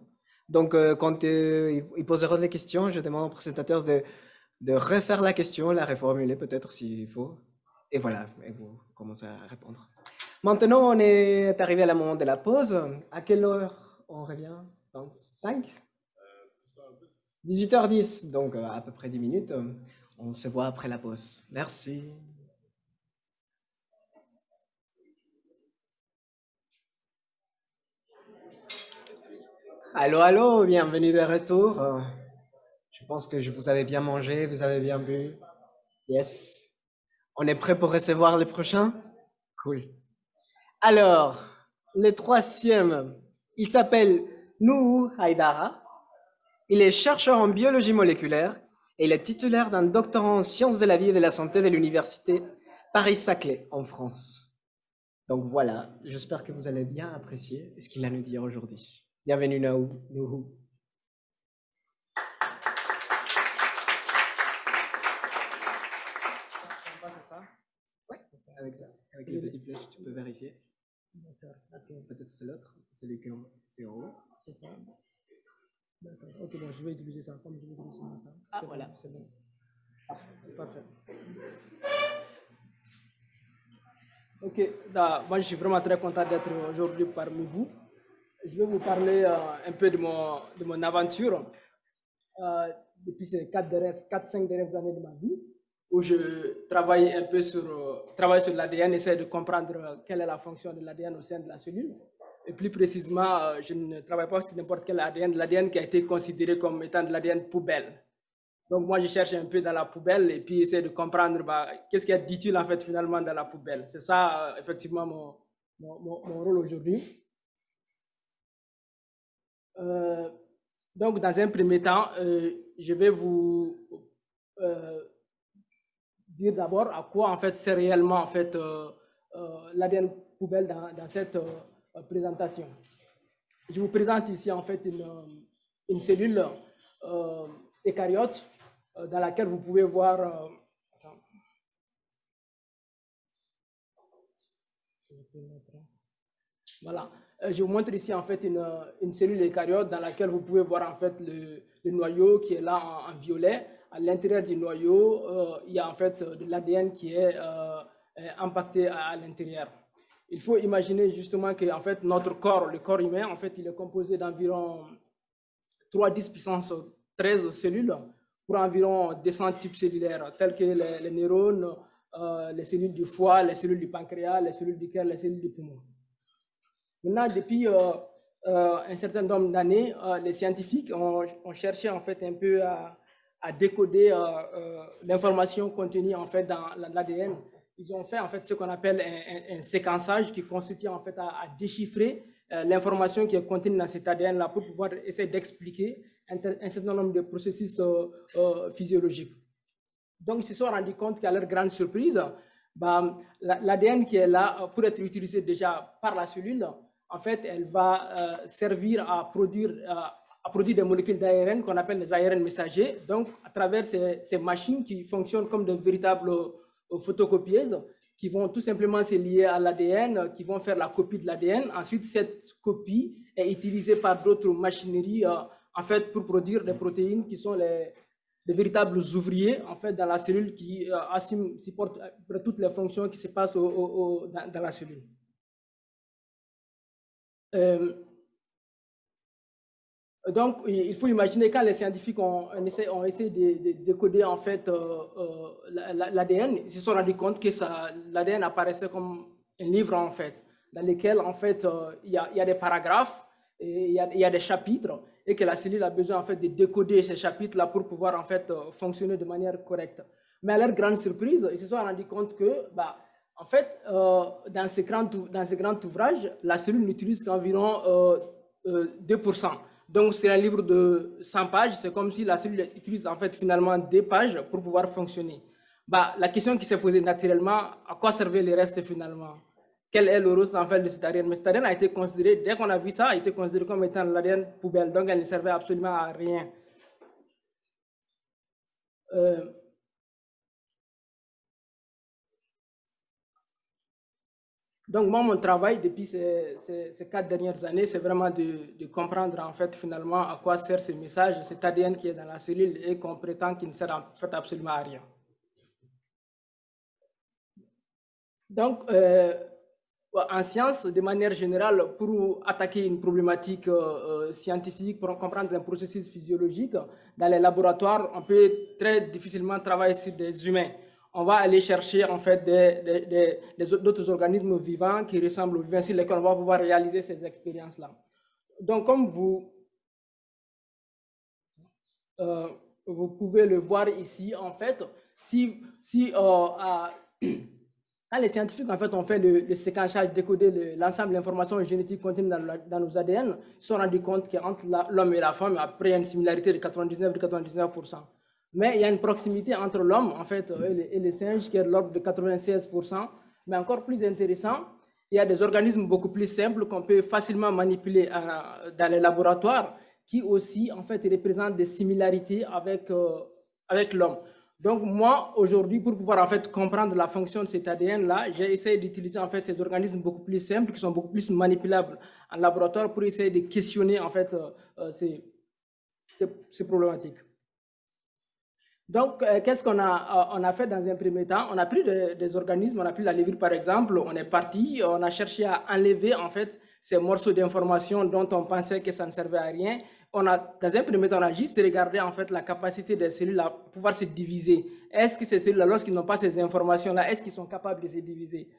Donc, quand ils poseront des questions, je demande au présentateur de refaire la question, la reformuler peut-être s'il faut. Et voilà, et vous commencez à répondre. Maintenant, on est arrivé à la moment de la pause. À quelle heure on revient? 25 18h10, donc à peu près 10 minutes. On se voit après la pause. Merci. Allô, allô, bienvenue de retour. Je pense que vous avez bien mangé, vous avez bien bu. Yes. On est prêt pour recevoir les prochains? Cool. Alors, le troisième, il s'appelle Nuhu Haidara. Il est chercheur en biologie moléculaire et il est titulaire d'un doctorat en sciences de la vie et de la santé de l'université Paris-Saclay en France. Donc voilà, j'espère que vous allez bien apprécier ce qu'il a à nous dire aujourd'hui. Bienvenue Nuhu. C'est ça? Oui, avec ça. Avec les petites flèches, tu peux vérifier. D'accord. Peut-être c'est l'autre, celui qui est en haut. C'est ça. D'accord. Ok, bon, je vais utiliser ça. Comme je vais utiliser ça. Ah, voilà. C'est bon. Parfait. Ok, moi je suis vraiment très content d'être aujourd'hui parmi vous. Je vais vous parler un peu de mon aventure depuis ces 4-5 dernières années de ma vie, où je travaille un peu sur l'ADN, essaie de comprendre quelle est la fonction de l'ADN au sein de la cellule. Et plus précisément, je ne travaille pas sur n'importe quel ADN, l'ADN qui a été considéré comme étant de l'ADN poubelle. Donc moi, je cherche un peu dans la poubelle et puis essayer de comprendre bah, qu'est-ce qu'il y a d'utile en fait finalement dans la poubelle. C'est ça effectivement mon rôle aujourd'hui. Donc dans un premier temps, je vais vous dire d'abord à quoi en fait c'est réellement en fait l'ADN poubelle dans cette présentation. Je vous présente ici en fait une cellule eucaryote dans laquelle vous pouvez voir voilà. Je vous montre ici en fait une cellule eucaryote dans laquelle vous pouvez voir en fait le noyau qui est là en violet. À l'intérieur du noyau, il y a en fait de l'ADN qui est impacté à l'intérieur. Il faut imaginer justement que en fait notre corps, le corps humain, en fait, il est composé d'environ 3×10 puissance 13 cellules pour environ 200 types cellulaires tels que les neurones, les cellules du foie, les cellules du pancréas, les cellules du cœur, les cellules du poumon. Maintenant, depuis un certain nombre d'années, les scientifiques ont cherché en fait un peu à décoder l'information contenue en fait dans l'ADN. Ils ont fait en fait ce qu'on appelle un séquençage qui consistait en fait à déchiffrer l'information qui est contenue dans cet ADN-là pour pouvoir essayer d'expliquer un certain nombre de processus physiologiques. Donc, ils se sont rendus compte qu'à leur grande surprise, bah, l'ADN qui est là pour être utilisé déjà par la cellule, en fait, elle va servir à produire des molécules d'ARN qu'on appelle les ARN messagers. Donc, à travers ces machines qui fonctionnent comme de véritables photocopieuses, qui vont tout simplement se lier à l'ADN, qui vont faire la copie de l'ADN. Ensuite, cette copie est utilisée par d'autres machineries en fait, pour produire des protéines qui sont les véritables ouvriers en fait, dans la cellule qui supportent toutes les fonctions qui se passent dans la cellule. Donc, il faut imaginer quand les scientifiques ont essayé de décoder en fait l'ADN, ils se sont rendus compte que l'ADN apparaissait comme un livre en fait, dans lequel en fait il y a des paragraphes et il y a des chapitres et que la cellule a besoin en fait de décoder ces chapitres-là pour pouvoir en fait fonctionner de manière correcte. Mais à leur grande surprise, ils se sont rendus compte que bah, en fait dans ce grand ouvrage, la cellule n'utilise qu'environ 2%. Donc, c'est un livre de 100 pages. C'est comme si la cellule utilise en fait finalement 2 pages pour pouvoir fonctionner. Bah, la question qui s'est posée naturellement, à quoi servaient les restes finalement? Quel est le rôle en fait de cet ADN? Mais cet ADN a été considéré, dès qu'on a vu ça, a été considéré comme étant l'ADN poubelle. Donc, elle ne servait absolument à rien. Donc, moi, mon travail depuis ces 4 dernières années, c'est vraiment de comprendre en fait finalement à quoi sert ce message, cet ADN qui est dans la cellule et qu'on prétend qu'il ne sert en fait absolument à rien. Donc, en science, de manière générale, pour attaquer une problématique scientifique, pour comprendre un processus physiologique, dans les laboratoires, on peut très difficilement travailler sur des humains. On va aller chercher en fait d'autres organismes vivants qui ressemblent aux vivants sur lesquels on va pouvoir réaliser ces expériences-là. Donc, comme vous pouvez le voir ici, en fait, quand les scientifiques en fait, ont fait le séquençage, décoder l'ensemble de l'information génétique contenue dans nos ADN, ils se sont rendus compte qu'entre l'homme et la femme, après, il y a une similarité de 99%. Mais il y a une proximité entre l'homme en fait, et les singes qui est de l'ordre de 96%. Mais encore plus intéressant, il y a des organismes beaucoup plus simples qu'on peut facilement manipuler dans les laboratoires qui aussi en fait, représentent des similarités avec l'homme. Donc moi, aujourd'hui, pour pouvoir en fait, comprendre la fonction de cet ADN-là, j'ai essayé d'utiliser en fait, ces organismes beaucoup plus simples qui sont beaucoup plus manipulables en laboratoire pour essayer de questionner en fait, ces problématiques. Donc, qu'est-ce qu'on a fait dans un premier temps? On a pris des organismes, on a pris la levure par exemple, on est parti, on a cherché à enlever en fait ces morceaux d'informations dont on pensait que ça ne servait à rien. Dans un premier temps, on a juste regardé en fait la capacité des cellules à pouvoir se diviser. Est-ce que ces cellules-là, lorsqu'ils n'ont pas ces informations-là, est-ce qu'ils sont capables de se diviser?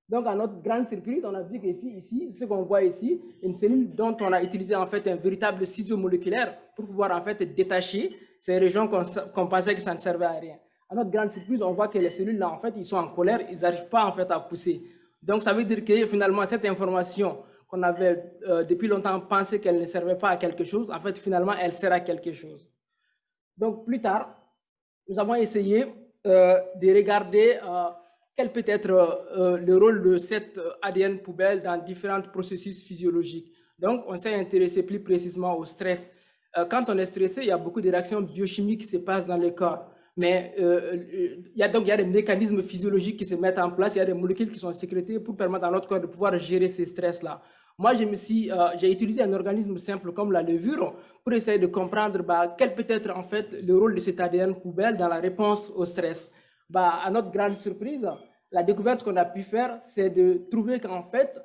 Donc, à notre grande surprise, on a vu qu'ici, ce qu'on voit ici, une cellule dont on a utilisé en fait un véritable ciseau moléculaire pour pouvoir en fait détacher ces régions qu'on pensait que ça ne servait à rien. À notre grande surprise, on voit que les cellules là, en fait, ils sont en colère, ils n'arrivent pas en fait à pousser. Donc ça veut dire que finalement cette information qu'on avait depuis longtemps pensé qu'elle ne servait pas à quelque chose, en fait finalement elle sert à quelque chose. Donc plus tard, nous avons essayé de regarder quel peut être le rôle de cette ADN poubelle dans différents processus physiologiques. Donc on s'est intéressé plus précisément au stress. Quand on est stressé, il y a beaucoup de réactions biochimiques qui se passent dans le corps. Mais il y a des mécanismes physiologiques qui se mettent en place, il y a des molécules qui sont sécrétées pour permettre à notre corps de pouvoir gérer ces stress-là. Moi, j'ai utilisé un organisme simple comme la levure pour essayer de comprendre quel peut être en fait le rôle de cet ADN poubelle dans la réponse au stress. À notre grande surprise, la découverte qu'on a pu faire, c'est de trouver qu'en fait,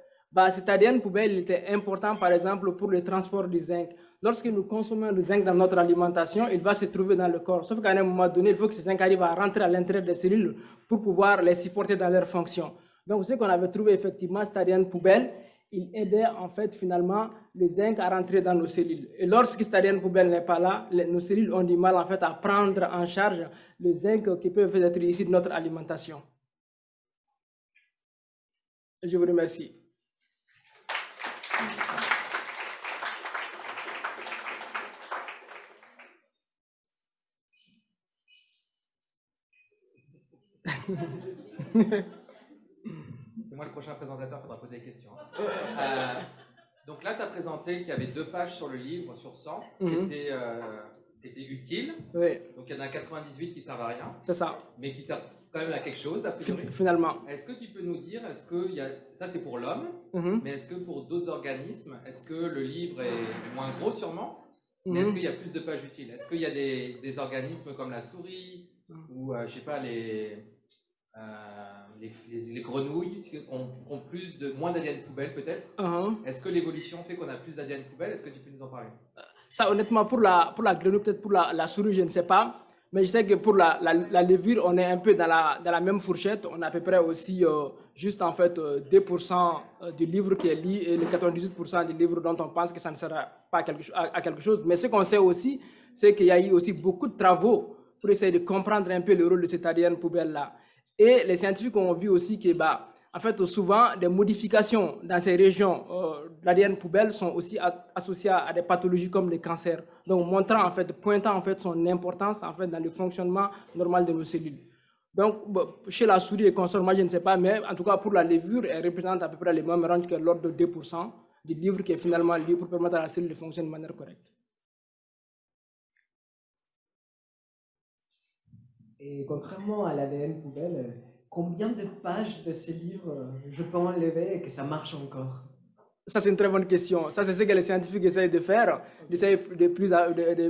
cet ADN poubelle était important, par exemple, pour le transport du zinc. Lorsque nous consommons le zinc dans notre alimentation, il va se trouver dans le corps. Sauf qu'à un moment donné, il faut que ce zinc arrive à rentrer à l'intérieur des cellules pour pouvoir les supporter dans leurs fonctions. Donc, ce qu'on avait trouvé effectivement, cet ADN poubelle, il aidait en fait finalement le zinc à rentrer dans nos cellules. Et lorsque cet ADN poubelle n'est pas là, nos cellules ont du mal en fait à prendre en charge le zinc qui peut être issu de notre alimentation. Je vous remercie. C'est moi le prochain présentateur, il faudra poser des questions. Donc là, tu as présenté qu'il y avait 2 pages sur le livre sur 100 qui étaient utiles. Oui. Donc il y en a 98 qui ne servent à rien. C'est ça. Mais qui servent quand même à quelque chose, a priori. Finalement. Est-ce que tu peux nous dire, ça c'est pour l'homme, mais est-ce que pour d'autres organismes, est-ce que le livre est moins gros sûrement, mais est-ce qu'il y a plus de pages utiles? Est-ce qu'il y a des organismes comme la souris ou, je sais pas, les grenouilles qui ont moins d'ADN poubelle peut-être. Est-ce que l'évolution fait qu'on a plus d'ADN poubelle? Est-ce que tu peux nous en parler? Ça, honnêtement, pour la grenouille, peut-être pour la souris, je ne sais pas. Mais je sais que pour la levure, on est un peu dans la même fourchette. On a à peu près aussi juste en fait 2% du livre qui est lu et le 98% du livre dont on pense que ça ne sert pas à quelque chose. Mais ce qu'on sait aussi, c'est qu'il y a eu aussi beaucoup de travaux pour essayer de comprendre un peu le rôle de cet ADN poubelle-là. Et les scientifiques ont vu aussi que, en fait, souvent, des modifications dans ces régions de l'ADN poubelle sont aussi associées à des pathologies comme le cancer. Donc, pointant en fait son importance en fait dans le fonctionnement normal de nos cellules. Donc, chez la souris et consorts, moi je ne sais pas, mais en tout cas pour la levure, elle représente à peu près le même range que l'ordre de 2% du livre qui est finalement lié pour permettre à la cellule de fonctionner de manière correcte. Et contrairement à l'ADN poubelle, combien de pages de ce livre je peux enlever et que ça marche encore? Ça, c'est une très bonne question. Ça, c'est ce que les scientifiques essayent de faire, d'essayer de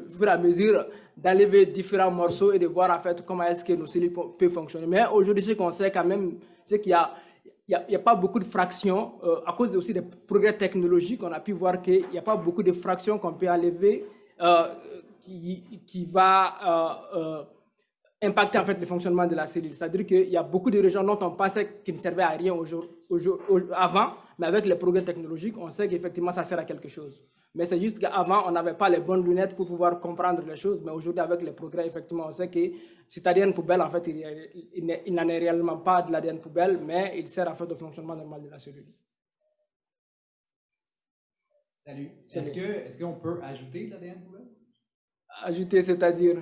fur et à mesure d'enlever différents morceaux et de voir en fait comment est-ce que nos cellules peuvent fonctionner. Mais aujourd'hui, ce qu'on sait quand même, c'est qu'il n'y a pas beaucoup de fractions, à cause aussi des progrès technologiques, on a pu voir qu'il n'y a pas beaucoup de fractions qu'on peut enlever qui va impacter en fait le fonctionnement de la cellule. C'est-à-dire qu'il y a beaucoup de régions dont on pensait qu'ils ne servaient à rien avant, mais avec les progrès technologiques, on sait qu'effectivement ça sert à quelque chose. Mais c'est juste qu'avant, on n'avait pas les bonnes lunettes pour pouvoir comprendre les choses, mais aujourd'hui, avec les progrès, effectivement, on sait que cet ADN poubelle, en fait, il n'en est réellement pas de l'ADN poubelle, mais il sert en fait au fonctionnement normal de la cellule. Salut. Est-ce qu'on peut ajouter de l'ADN poubelle? Ajouter, c'est-à-dire?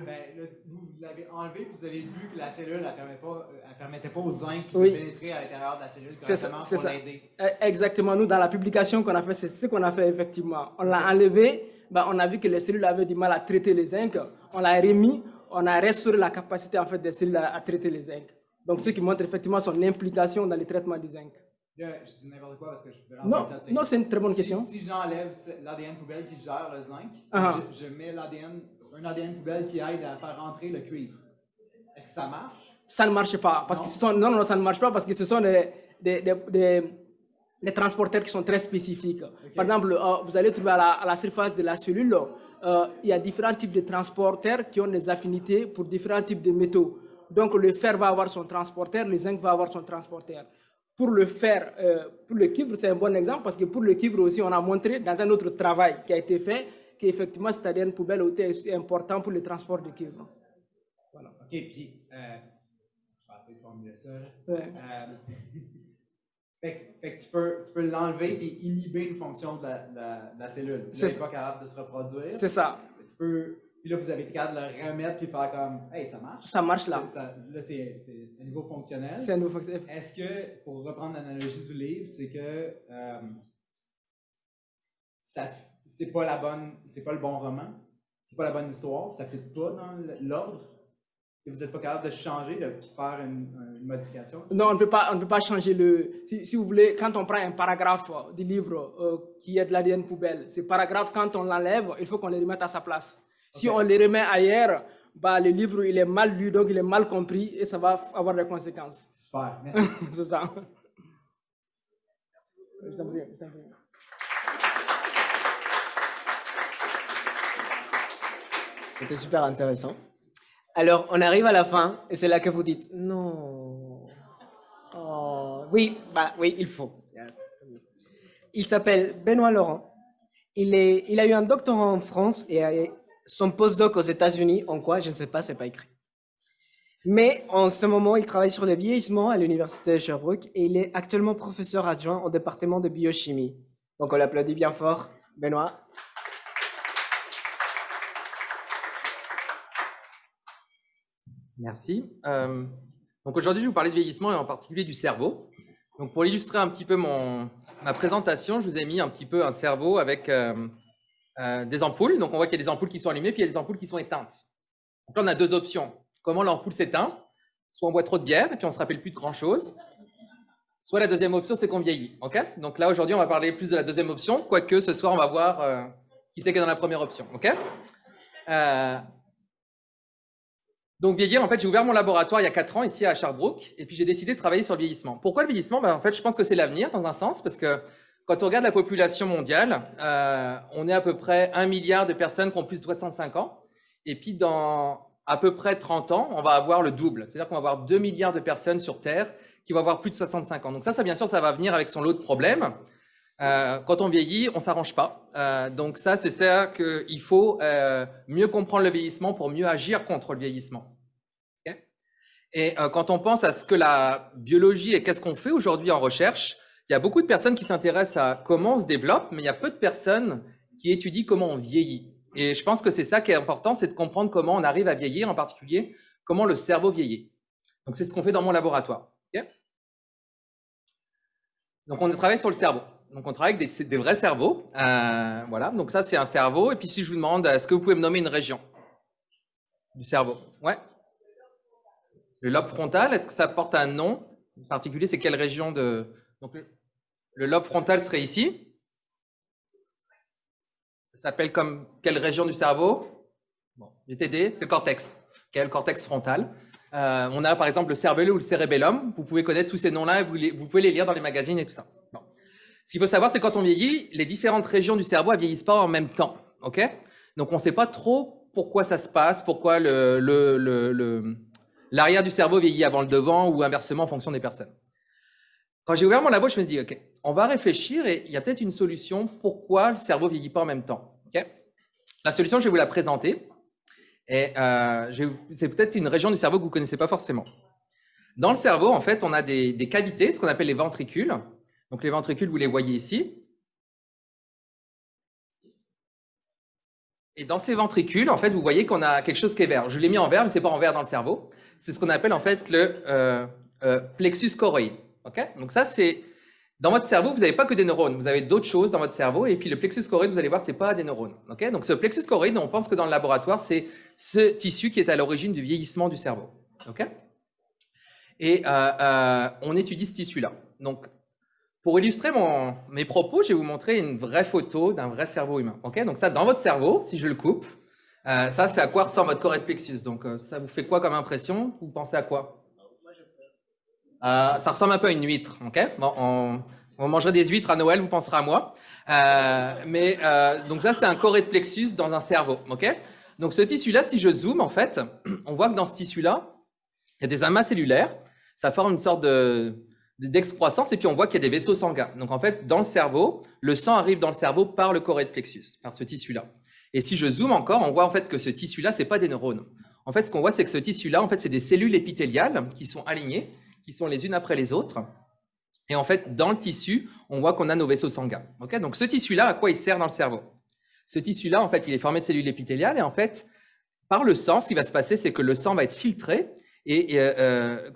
Vous l'avez enlevé, vous avez vu que la cellule ne permettait pas au zinc de pénétrer à l'intérieur de la cellule correctement pour l'aider. Exactement. Nous, dans la publication qu'on a fait, c'est ce qu'on a fait effectivement. On l'a enlevé, on a vu que les cellules avaient du mal à traiter les zinc. On l'a remis, on a restauré la capacité en fait, des cellules à traiter les zinc. Donc, ce qui montre effectivement son implication dans le traitement du zinc. Je dis n'importe quoi parce que je peux Non, c'est une très bonne question. Si j'enlève l'ADN poubelle qui gère le zinc, je mets un ADN poubelle qui aide à faire rentrer le cuivre. Est-ce que ça marche? Ça ne marche pas. Parce que ça ne marche pas parce que ce sont des transporteurs qui sont très spécifiques. Okay. Par exemple, vous allez trouver à la surface de la cellule, il y a différents types de transporteurs qui ont des affinités pour différents types de métaux. Donc, le fer va avoir son transporteur, le zinc va avoir son transporteur. Pour le fer, pour le cuivre, c'est un bon exemple parce que pour le cuivre aussi, on a montré dans un autre travail qui a été fait qu'effectivement, cette ADN poubelle est important pour le transport de cuivre. Voilà. OK, puis, je vais essayer de formuler ça. Ouais. Fait que tu peux l'enlever et inhiber une fonction de la cellule. Elle n'est pas capable de se reproduire. C'est ça. Puis là, vous avez été capable de le remettre puis faire comme, hey, ça marche. Ça marche là. Là, c'est un niveau fonctionnel. C'est un nouveau fonctionnel. Est-ce que, pour reprendre l'analogie du livre, c'est que c'est pas le bon roman, c'est pas la bonne histoire, ça ne fit pas dans l'ordre, et vous n'êtes pas capable de changer, de faire une modification? Non, on ne peut pas changer si vous voulez, quand on prend un paragraphe du livre qui est de l'ADN poubelle, ce paragraphe, quand on l'enlève, il faut qu'on le remette à sa place. Si on le remet ailleurs, le livre il est mal lu, donc il est mal compris et ça va avoir des conséquences. Super, merci. C'est ça. Je t'en prie. C'était super intéressant. Alors, on arrive à la fin, et c'est là que vous dites, non. Oh, oui, il faut. Il s'appelle Benoît Laurent. Il a eu un doctorat en France et son postdoc aux États-Unis, en quoi, je ne sais pas, c'est pas écrit. Mais en ce moment, il travaille sur le vieillissement à l'université de Sherbrooke et il est actuellement professeur adjoint au département de biochimie. Donc, on l'applaudit bien fort, Benoît. Merci. Donc aujourd'hui, je vais vous parler de vieillissement et en particulier du cerveau. Donc pour illustrer un petit peu ma présentation, je vous ai mis un petit peu un cerveau avec des ampoules. Donc on voit qu'il y a des ampoules qui sont allumées, puis il y a des ampoules qui sont éteintes. Donc là, on a deux options. Comment l'ampoule s'éteint? Soit on boit trop de bière et puis on ne se rappelle plus de grand-chose. Soit la deuxième option, c'est qu'on vieillit. Okay, donc là, aujourd'hui, on va parler plus de la deuxième option, quoique ce soir, on va voir qui c'est qui est dans la première option. Okay, donc vieillir, en fait, j'ai ouvert mon laboratoire il y a 4 ans ici à Sherbrooke et puis j'ai décidé de travailler sur le vieillissement. Pourquoi le vieillissement? En fait, je pense que c'est l'avenir dans un sens parce que quand on regarde la population mondiale, on est à peu près 1 milliard de personnes qui ont plus de 65 ans et puis dans à peu près 30 ans, on va avoir le double. C'est-à-dire qu'on va avoir 2 milliards de personnes sur Terre qui vont avoir plus de 65 ans. Donc ça bien sûr, ça va venir avec son lot de problèmes. Quand on vieillit, on s'arrange pas. Donc ça, c'est ça qu'il faut mieux comprendre le vieillissement pour mieux agir contre le vieillissement. Okay, et quand on pense à ce que la biologie et qu'est-ce qu'on fait aujourd'hui en recherche, il y a beaucoup de personnes qui s'intéressent à comment on se développe, mais il y a peu de personnes qui étudient comment on vieillit. Et je pense que c'est ça qui est important, c'est de comprendre comment on arrive à vieillir, en particulier comment le cerveau vieillit. Donc c'est ce qu'on fait dans mon laboratoire. Okay, donc on travaille sur le cerveau. Donc, on travaille avec des vrais cerveaux. Voilà, donc ça, c'est un cerveau. Et puis, si je vous demande, est-ce que vous pouvez me nommer une région du cerveau? Ouais. Le lobe frontal, est-ce que ça porte un nom particulier? C'est quelle région de... Donc, le lobe frontal serait ici. Ça s'appelle comme quelle région du cerveau? Bon, je vais t'aider, c'est le cortex. Quel cortex frontal? On a, par exemple, le cervellum ou le cérébellum. Vous pouvez connaître tous ces noms-là et vous pouvez les lire dans les magazines et tout ça. Bon. Ce qu'il faut savoir, c'est que quand on vieillit, les différentes régions du cerveau ne vieillissent pas en même temps. Okay, donc, on ne sait pas trop pourquoi ça se passe, pourquoi l'arrière du cerveau vieillit avant le devant ou inversement en fonction des personnes. Quand j'ai ouvert mon labo, je me suis dit, OK, on va réfléchir et il y a peut-être une solution pourquoi le cerveau ne vieillit pas en même temps. Okay, la solution, je vais vous la présenter. Et c'est peut-être une région du cerveau que vous ne connaissez pas forcément. Dans le cerveau, en fait, on a des cavités, ce qu'on appelle les ventricules. Donc, les ventricules, vous les voyez ici. Et dans ces ventricules, en fait, vous voyez qu'on a quelque chose qui est vert. Je l'ai mis en vert, mais ce n'est pas en vert dans le cerveau. C'est ce qu'on appelle, en fait, le plexus choroïde. Okay, donc, ça, c'est... Dans votre cerveau, vous n'avez pas que des neurones. Vous avez d'autres choses dans votre cerveau. Et puis, le plexus choroïde, vous allez voir, ce n'est pas des neurones. Okay, donc, ce plexus choroïde, on pense que dans le laboratoire, c'est ce tissu qui est à l'origine du vieillissement du cerveau. Okay, et on étudie ce tissu-là. Donc, pour illustrer mes propos, je vais vous montrer une vraie photo d'un vrai cerveau humain. Okay, donc ça, dans votre cerveau, si je le coupe, ça, c'est à quoi ressemble votre choroïde plexus. Donc, ça vous fait quoi comme impression? Vous pensez à quoi? Ça ressemble un peu à une huître. Okay, bon, on mangerait des huîtres à Noël, vous penserez à moi. Donc ça, c'est un choroïde plexus dans un cerveau. Okay, donc ce tissu-là, si je zoome, en fait, on voit que dans ce tissu-là, il y a des amas cellulaires. Ça forme une sorte d'excroissance et puis on voit qu'il y a des vaisseaux sanguins. Donc en fait, dans le cerveau, le sang arrive dans le cerveau par le choroïde plexus, par ce tissu-là. Et si je zoome encore, on voit en fait que ce tissu-là, c'est pas des neurones. En fait, ce qu'on voit, c'est que ce tissu-là, en fait, c'est des cellules épithéliales qui sont alignées, qui sont les unes après les autres. Et en fait, dans le tissu, on voit qu'on a nos vaisseaux sanguins. Okay, donc, ce tissu-là, à quoi il sert dans le cerveau? Ce tissu-là, en fait, il est formé de cellules épithéliales et en fait, par le sang, ce qui va se passer, c'est que le sang va être filtré et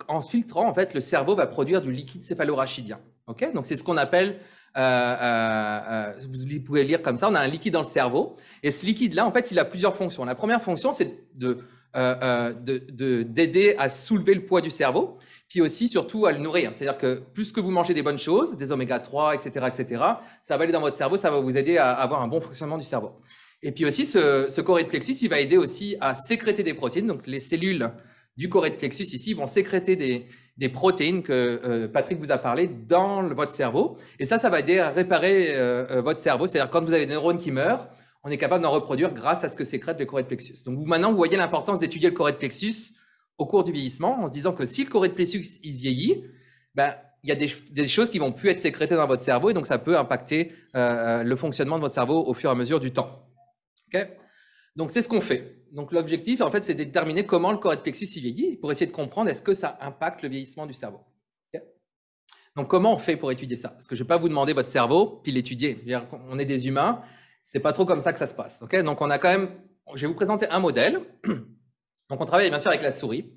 en filtrant, en fait, le cerveau va produire du liquide céphalorachidien. Okay, donc, c'est ce qu'on appelle, vous pouvez lire comme ça, on a un liquide dans le cerveau et ce liquide-là, en fait, il a plusieurs fonctions. La première fonction, c'est d'aider à soulever le poids du cerveau, puis aussi, surtout, à le nourrir. C'est-à-dire que plus que vous mangez des bonnes choses, des oméga 3, etc., ça va aller dans votre cerveau, ça va vous aider à avoir un bon fonctionnement du cerveau. Et puis aussi, ce chorioïde plexus, il va aider aussi à sécréter des protéines. Donc, les cellules du chorioïde plexus ici vont sécréter des protéines que Patrick vous a parlé dans votre cerveau. Et ça va aider à réparer votre cerveau. C'est-à-dire quand vous avez des neurones qui meurent, on est capable d'en reproduire grâce à ce que sécrète le chorioïde plexus. Donc, maintenant, vous voyez l'importance d'étudier le chorioïde plexus au cours du vieillissement, en se disant que si le chorioïde plexus il vieillit, ben, il y a des choses qui vont plus être sécrétées dans votre cerveau et donc ça peut impacter le fonctionnement de votre cerveau au fur et à mesure du temps. Okay, donc, c'est ce qu'on fait. Donc, l'objectif, en fait, c'est de déterminer comment le chorioïde plexus il vieillit pour essayer de comprendre est-ce que ça impacte le vieillissement du cerveau. Okay, donc, comment on fait pour étudier ça? Parce que je ne vais pas vous demander votre cerveau puis l'étudier. On est des humains, c'est pas trop comme ça que ça se passe. Okay, donc, on a quand même, je vais vous présenter un modèle. Donc, on travaille bien sûr avec la souris,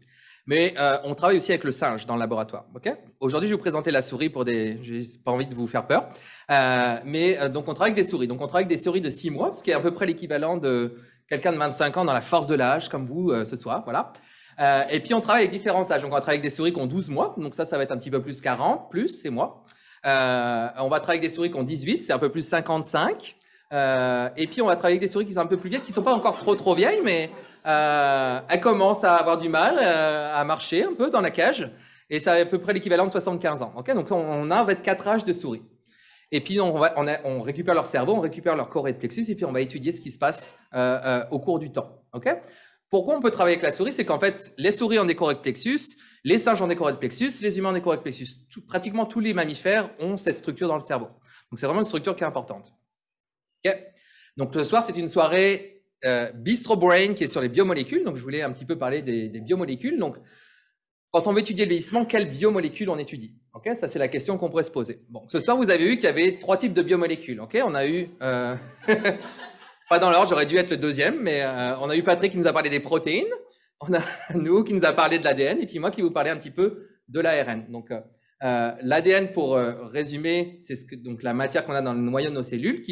mais on travaille aussi avec le singe dans le laboratoire. Okay, aujourd'hui, je vais vous présenter la souris pour des... Je n'ai pas envie de vous faire peur. Donc, on travaille avec des souris. Donc, on travaille avec des souris de 6 mois, ce qui est à peu près l'équivalent de quelqu'un de 25 ans dans la force de l'âge, comme vous ce soir. Voilà. Et puis, on travaille avec différents âges. Donc, on va travailler avec des souris qui ont 12 mois. Donc, ça va être un petit peu plus 40, plus, c'est moi. On va travailler avec des souris qui ont 18, c'est un peu plus 55. Et puis, on va travailler avec des souris qui sont un peu plus vieilles, qui ne sont pas encore trop vieilles, mais... elle commence à avoir du mal à marcher un peu dans la cage et c'est à peu près l'équivalent de 75 ans. Okay, donc, on a 24 âges de souris. Et puis, on récupère leur cerveau, on récupère leur chorioïde plexus et puis on va étudier ce qui se passe au cours du temps. Okay, pourquoi on peut travailler avec la souris? C'est qu'en fait, les souris ont des chorioïdes plexus, les singes ont des chorioïdes plexus, les humains ont des chorioïdes plexus. Pratiquement tous les mammifères ont cette structure dans le cerveau. Donc, c'est vraiment une structure qui est importante. Okay, donc, ce soir, c'est une soirée Bistro Brain qui est sur les biomolécules. Donc, je voulais un petit peu parler des biomolécules. Donc, quand on veut étudier le vieillissement, quelles biomolécules on étudie? Okay, ça, c'est la question qu'on pourrait se poser. Bon, ce soir, vous avez vu qu'il y avait 3 types de biomolécules. Okay, on a eu, pas dans l'ordre, j'aurais dû être le deuxième, mais on a eu Patrick qui nous a parlé des protéines, on a nous qui nous a parlé de l'ADN, et puis moi qui vous parlais un petit peu de l'ARN. Donc, l'ADN, pour résumer, c'est donc la matière qu'on a dans le noyau de nos cellules,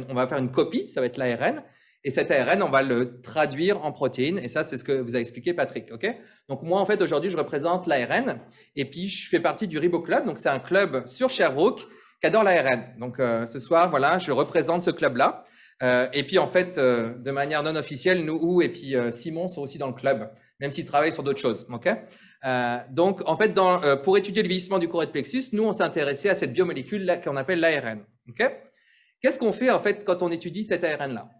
on va faire une copie, ça va être l'ARN. Et cet ARN, on va le traduire en protéines. Et ça, c'est ce que vous a expliqué Patrick. Okay, donc, moi, en fait, aujourd'hui, je représente l'ARN. Et puis, je fais partie du Ribo Club. Donc, c'est un club sur Sherbrooke qui adore l'ARN. Donc, ce soir, voilà, je représente ce club-là. Et puis, en fait, de manière non officielle, nous et puis Simon sont aussi dans le club, même s'ils travaillent sur d'autres choses. Okay, donc, en fait, pour étudier le vieillissement du chorioïde plexus, nous, on s'est intéressé à cette biomolécule qu'on appelle l'ARN. Okay, qu'est-ce qu'on fait, en fait, quand on étudie cet ARN-là?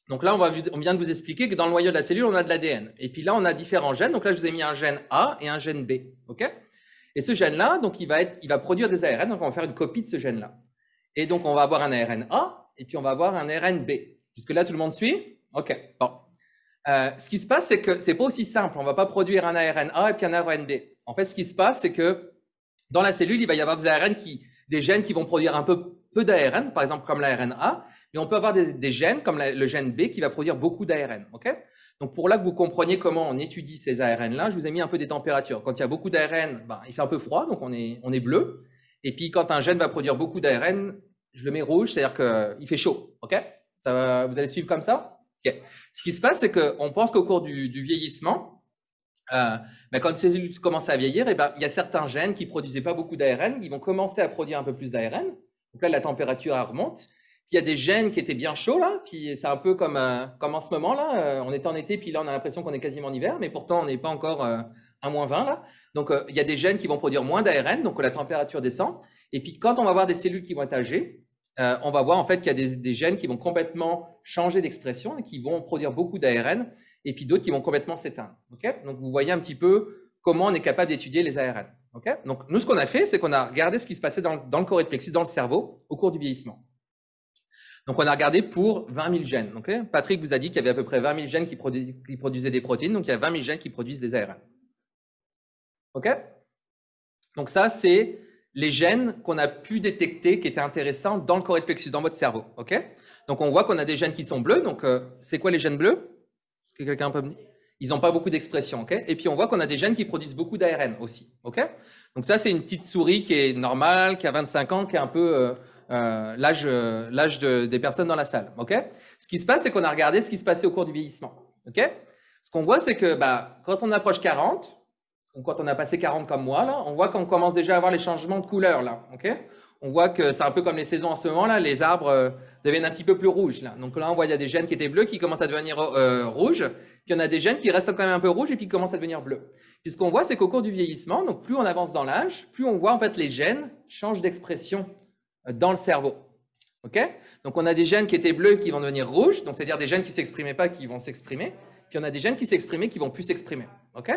Donc là, on vient de vous expliquer que dans le noyau de la cellule, on a de l'ADN. Et puis là, on a différents gènes. Donc là, je vous ai mis un gène A et un gène B. Okay, et ce gène-là, donc il va produire des ARN. Donc on va faire une copie de ce gène-là. Et donc, on va avoir un ARN A et puis on va avoir un ARN B. Jusque-là, tout le monde suit? OK. Bon. Ce qui se passe, c'est que c'est pas aussi simple. On va pas produire un ARN A et puis un ARN B. En fait, ce qui se passe, c'est que dans la cellule, il va y avoir des gènes qui vont produire un peu d'ARN, par exemple comme l'ARN A. Mais on peut avoir des gènes comme le gène B qui va produire beaucoup d'ARN. Okay, donc, pour là que vous compreniez comment on étudie ces ARN-là, je vous ai mis un peu des températures. Quand il y a beaucoup d'ARN, il fait un peu froid, donc on est bleu. Et puis, quand un gène va produire beaucoup d'ARN, je le mets rouge, c'est-à-dire qu'il fait chaud. Okay, vous allez suivre comme ça? Okay. Ce qui se passe, c'est qu'on pense qu'au cours du vieillissement, quand une cellule commence à vieillir, il y a certains gènes qui ne produisaient pas beaucoup d'ARN, ils vont commencer à produire un peu plus d'ARN. Donc là, la température remonte. Il y a des gènes qui étaient bien chauds là, puis c'est un peu comme en ce moment là, on est en été, puis là on a l'impression qu'on est quasiment en hiver, mais pourtant on n'est pas encore à -20 là. Donc il y a des gènes qui vont produire moins d'ARN, donc la température descend. Et puis quand on va voir des cellules qui vont être âgées, on va voir en fait qu'il y a des gènes qui vont complètement changer d'expression et qui vont produire beaucoup d'ARN, et puis d'autres qui vont complètement s'éteindre. Okay, donc vous voyez un petit peu comment on est capable d'étudier les ARN. Okay, donc nous ce qu'on a fait, c'est qu'on a regardé ce qui se passait dans le chorioïde plexus, dans le cerveau, au cours du vieillissement. Donc, on a regardé pour 20 000 gènes. Okay? Patrick vous a dit qu'il y avait à peu près 20 000 gènes qui produisaient des protéines. Donc, il y a 20 000 gènes qui produisent des ARN. OK? Donc, ça, c'est les gènes qu'on a pu détecter qui étaient intéressants dans le choré de plexus, dans votre cerveau. OK? Donc, on voit qu'on a des gènes qui sont bleus. Donc, c'est quoi les gènes bleus? Est-ce que quelqu'un peut me dire? Ils n'ont pas beaucoup d'expression. OK? Et puis, on voit qu'on a des gènes qui produisent beaucoup d'ARN aussi. OK? Donc, ça, c'est une petite souris qui est normale, qui a 25 ans, qui est un peu l'âge des personnes dans la salle. OK? Ce qui se passe, c'est qu'on a regardé ce qui se passait au cours du vieillissement. OK? Ce qu'on voit, c'est que quand on approche 40, ou quand on a passé 40 comme moi, là, on voit qu'on commence déjà à avoir les changements de couleur. Là, okay? On voit que c'est un peu comme les saisons en ce moment, là, les arbres deviennent un petit peu plus rouges. Là. Donc là, on voit qu'il y a des gènes qui étaient bleus qui commencent à devenir rouges, puis il y en a des gènes qui restent quand même un peu rouges et puis qui commencent à devenir bleus. Puis ce qu'on voit, c'est qu'au cours du vieillissement, donc plus on avance dans l'âge, plus on voit en fait les gènes changent d'expression dans le cerveau. Okay? Donc on a des gènes qui étaient bleus qui vont devenir rouges, donc c'est-à-dire des gènes qui ne s'exprimaient pas qui vont s'exprimer, puis on a des gènes qui s'exprimaient qui vont plus s'exprimer. Okay?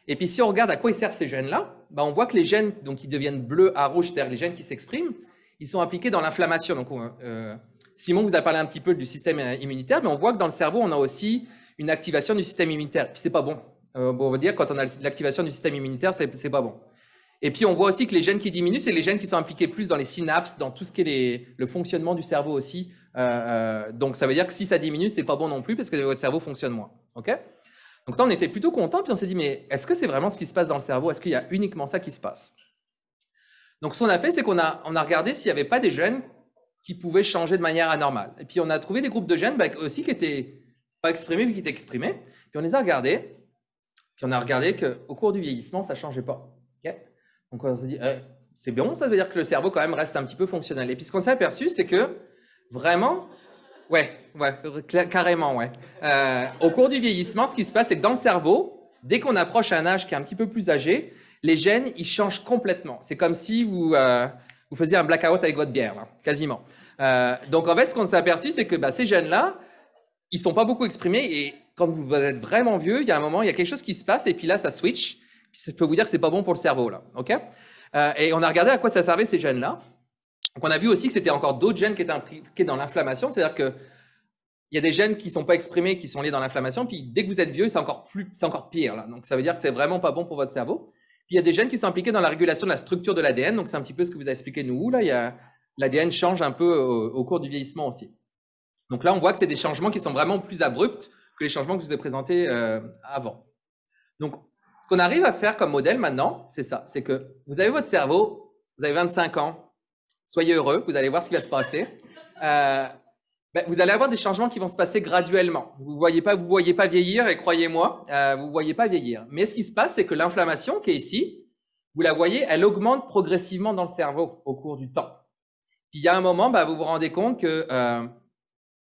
Et puis si on regarde à quoi ils servent ces gènes-là, on voit que les gènes donc, qui deviennent bleus à rouge, c'est-à-dire les gènes qui s'expriment, ils sont impliqués dans l'inflammation. Donc Simon vous a parlé un petit peu du système immunitaire, mais on voit que dans le cerveau, on a aussi une activation du système immunitaire. Puis c'est pas bon. On va dire quand on a l'activation du système immunitaire, c'est pas bon. Et puis on voit aussi que les gènes qui diminuent, c'est les gènes qui sont impliqués plus dans les synapses, dans tout ce qui est le fonctionnement du cerveau aussi. Donc ça veut dire que si ça diminue, c'est pas bon non plus parce que votre cerveau fonctionne moins. OK? Donc là, on était plutôt content, puis on s'est dit, mais est-ce que c'est vraiment ce qui se passe dans le cerveau? Est-ce qu'il y a uniquement ça qui se passe? Donc ce qu'on a fait, c'est qu'on a regardé s'il n'y avait pas des gènes qui pouvaient changer de manière anormale. Et puis on a trouvé des groupes de gènes aussi qui n'étaient pas exprimés, mais qui étaient exprimés. Puis on les a regardés, puis on a regardé qu'au cours du vieillissement, ça ne changeait pas. Okay? Donc on s'est dit, c'est bon, ça veut dire que le cerveau quand même reste un petit peu fonctionnel. Et puis ce qu'on s'est aperçu, c'est que vraiment... Ouais, carrément, ouais. Au cours du vieillissement, ce qui se passe, c'est que dans le cerveau, dès qu'on approche un âge qui est un petit peu plus âgé, les gènes, ils changent complètement. C'est comme si vous faisiez un blackout avec votre bière, là, quasiment. Donc, en fait, ce qu'on s'est aperçu, c'est que ces gènes-là, ils sont pas beaucoup exprimés et quand vous êtes vraiment vieux, il y a un moment, il y a quelque chose qui se passe et puis là, ça switch. Puis ça peut vous dire que c'est pas bon pour le cerveau, là. OK? Et on a regardé à quoi ça servait ces gènes-là. Donc, on a vu aussi que c'était encore d'autres gènes qui étaient impliqués dans l'inflammation, c'est-à-dire qu'il y a des gènes qui ne sont pas exprimés, qui sont liés dans l'inflammation, puis dès que vous êtes vieux, c'est encore pire. Là. Donc, ça veut dire que c'est vraiment pas bon pour votre cerveau. Puis, il y a des gènes qui sont impliqués dans la régulation de la structure de l'ADN, donc c'est un petit peu ce que vous avez expliqué nous. Là, l'ADN change un peu au cours du vieillissement aussi. Donc là, on voit que c'est des changements qui sont vraiment plus abrupts que les changements que je vous ai présentés avant. Donc, ce qu'on arrive à faire comme modèle maintenant, c'est ça, c'est que vous avez votre cerveau, vous avez 25 ans, soyez heureux, vous allez voir ce qui va se passer. Vous allez avoir des changements qui vont se passer graduellement. Vous ne voyez pas vieillir, et croyez-moi, vous ne voyez pas vieillir. Mais ce qui se passe, c'est que l'inflammation qui est ici, vous la voyez, elle augmente progressivement dans le cerveau au cours du temps. Puis il y a un moment, vous vous rendez compte que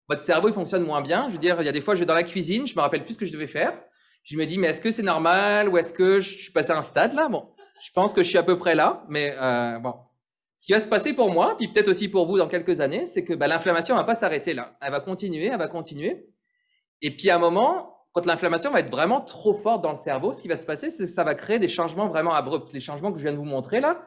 votre cerveau il fonctionne moins bien. Je veux dire, il y a des fois, je vais dans la cuisine, je me rappelle plus ce que je devais faire. Je me dis, mais est-ce que c'est normal ou est-ce que je suis passé à un stade là? Bon, je pense que je suis à peu près là, mais bon. Ce qui va se passer pour moi, puis peut-être aussi pour vous dans quelques années, c'est que l'inflammation ne va pas s'arrêter là. Elle va continuer. Et puis à un moment, quand l'inflammation va être vraiment trop forte dans le cerveau, ce qui va se passer, c'est que ça va créer des changements vraiment abrupts. Les changements que je viens de vous montrer là.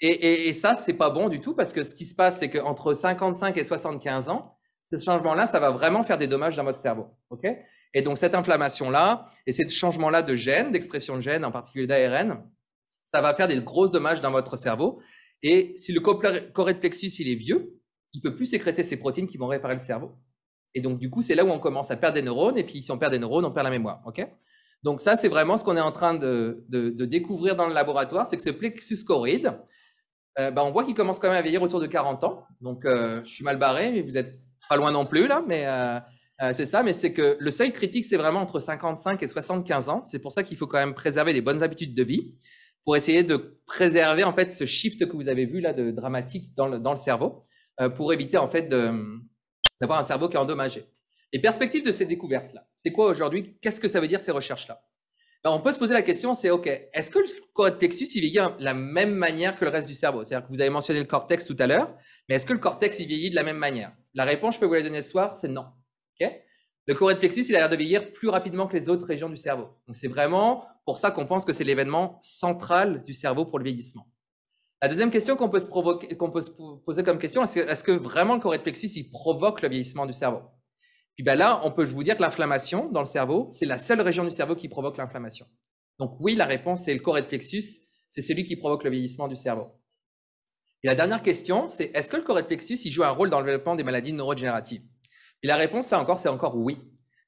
Et ça, c'est pas bon du tout parce que ce qui se passe, c'est qu'entre 55 et 75 ans, ces changements-là, ça va vraiment faire des dommages dans votre cerveau. Okay? Et donc cette inflammation-là et ces changements-là de gènes, d'expression de gènes, en particulier d'ARN, ça va faire des gros dommages dans votre cerveau. Et si le choré de plexus il est vieux, il ne peut plus sécréter ces protéines qui vont réparer le cerveau. Et donc, du coup, c'est là où on commence à perdre des neurones. Et puis, si on perd des neurones, on perd la mémoire. Okay? Donc, ça, c'est vraiment ce qu'on est en train de découvrir dans le laboratoire. C'est que ce plexus choroïde, on voit qu'il commence quand même à vieillir autour de 40 ans. Donc, je suis mal barré, mais vous n'êtes pas loin non plus, là. Mais c'est ça. Mais c'est que le seuil critique, c'est vraiment entre 55 et 75 ans. C'est pour ça qu'il faut quand même préserver des bonnes habitudes de vie, pour essayer de préserver en fait ce shift que vous avez vu là de dramatique dans le cerveau, pour éviter en fait d'avoir un cerveau qui est endommagé. Les perspectives de ces découvertes-là, c'est quoi aujourd'hui? Qu'est-ce que ça veut dire ces recherches-là? On peut se poser la question, c'est OK, est-ce que le choré de plexus il vieillit de la même manière que le reste du cerveau? C'est-à-dire que vous avez mentionné le cortex tout à l'heure, mais est-ce que le cortex il vieillit de la même manière? La réponse, je peux vous la donner ce soir, c'est non. Okay? Le choré de plexus, il a l'air de vieillir plus rapidement que les autres régions du cerveau. Donc, c'est vraiment pour ça qu'on pense que c'est l'événement central du cerveau pour le vieillissement. La deuxième question qu'on peut se poser comme question, est-ce que vraiment le choré plexus, il provoque le vieillissement du cerveau? Puis ben là, je peux vous dire que l'inflammation dans le cerveau, c'est la seule région du cerveau qui provoque l'inflammation. Donc oui, la réponse, c'est le choré plexus, c'est celui qui provoque le vieillissement du cerveau. Et la dernière question, c'est est-ce que le choré plexus, il joue un rôle dans le développement des maladies neurodégénératives? Et la réponse, là encore, c'est encore oui.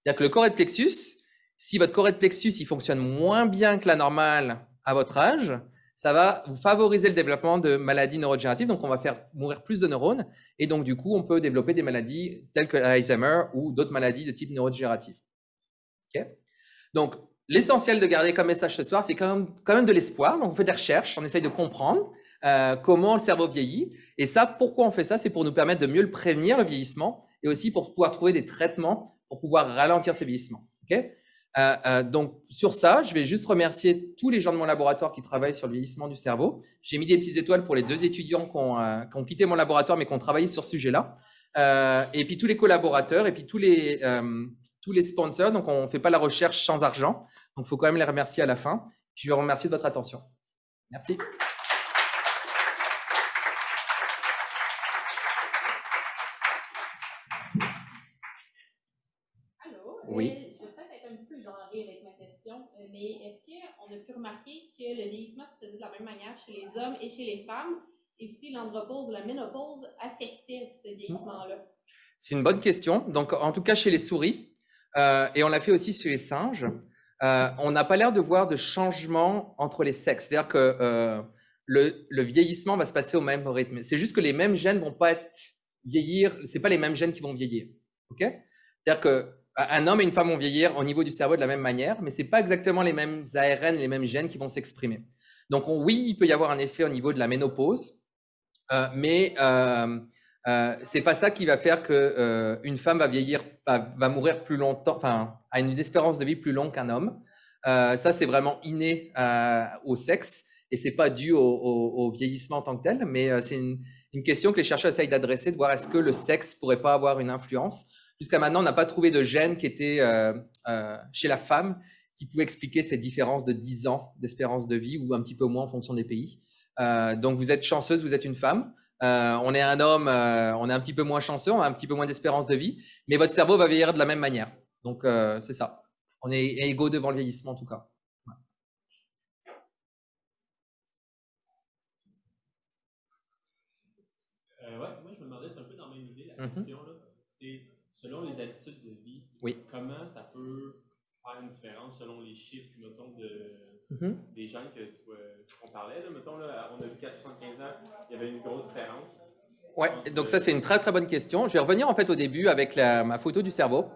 C'est-à-dire que le choré plexus, si votre choré plexus, il fonctionne moins bien que la normale à votre âge, ça va vous favoriser le développement de maladies neurodégénératives, donc on va faire mourir plus de neurones, et donc du coup, on peut développer des maladies telles que l'Alzheimer ou d'autres maladies de type neurodégénératif. Okay? Donc, l'essentiel de garder comme message ce soir, c'est quand même de l'espoir. Donc, on fait des recherches, on essaye de comprendre comment le cerveau vieillit, et ça, pourquoi on fait ça? C'est pour nous permettre de mieux le prévenir, le vieillissement, et aussi pour pouvoir trouver des traitements pour pouvoir ralentir ce vieillissement. Okay? Donc, sur ça, je vais juste remercier tous les gens de mon laboratoire qui travaillent sur le vieillissement du cerveau. J'ai mis des petites étoiles pour les 2 étudiants qui ont quitté mon laboratoire, mais qui ont travaillé sur ce sujet-là. Et puis tous les collaborateurs, et puis tous les sponsors. Donc, on ne fait pas la recherche sans argent. Donc, il faut quand même les remercier à la fin. Je vais vous remercier de votre attention. Merci. Allô? Oui. Je vais peut-être être un petit peu genrée avec ma question, mais est-ce qu'on a pu remarquer que le vieillissement se faisait de la même manière chez les hommes et chez les femmes, et si l'andropause ou la ménopause affectait ce vieillissement-là? C'est une bonne question. Donc, en tout cas, chez les souris, et on l'a fait aussi chez les singes, on n'a pas l'air de voir de changement entre les sexes. C'est-à-dire que le vieillissement va se passer au même rythme. C'est juste que les mêmes gènes vont pas vieillir. C'est pas les mêmes gènes qui vont vieillir. Ok? C'est-à-dire qu'un homme et une femme vont vieillir au niveau du cerveau de la même manière, mais c'est pas exactement les mêmes ARN, les mêmes gènes qui vont s'exprimer. Donc oui, il peut y avoir un effet au niveau de la ménopause, mais c'est pas ça qui va faire que une femme va vieillir, va mourir plus longtemps, enfin, a une espérance de vie plus longue qu'un homme. Ça, c'est vraiment inné au sexe et c'est pas dû au vieillissement en tant que tel, mais c'est une question que les chercheurs essayent d'adresser, de voir est-ce que le sexe pourrait pas avoir une influence. Jusqu'à maintenant, on n'a pas trouvé de gène qui était chez la femme qui pouvait expliquer ces différences de 10 ans d'espérance de vie ou un petit peu moins en fonction des pays. Donc, vous êtes chanceuse, vous êtes une femme. On est un homme, on est un petit peu moins chanceux, on a un petit peu moins d'espérance de vie, mais votre cerveau va vieillir de la même manière. Donc, c'est ça. On est égaux devant le vieillissement, en tout cas. Moi, je me demandais, c'est un peu dans la même idée, la question, là. C'est, selon les habitudes de vie, comment ça peut faire une différence selon les chiffres, mettons, des gens qu'on parlait, là, mettons, là, on a vu qu'à 75 ans, il y avait une grosse différence. Ouais, donc ça, c'est une très, très bonne question. Je vais revenir, en fait, au début avec ma photo du cerveau.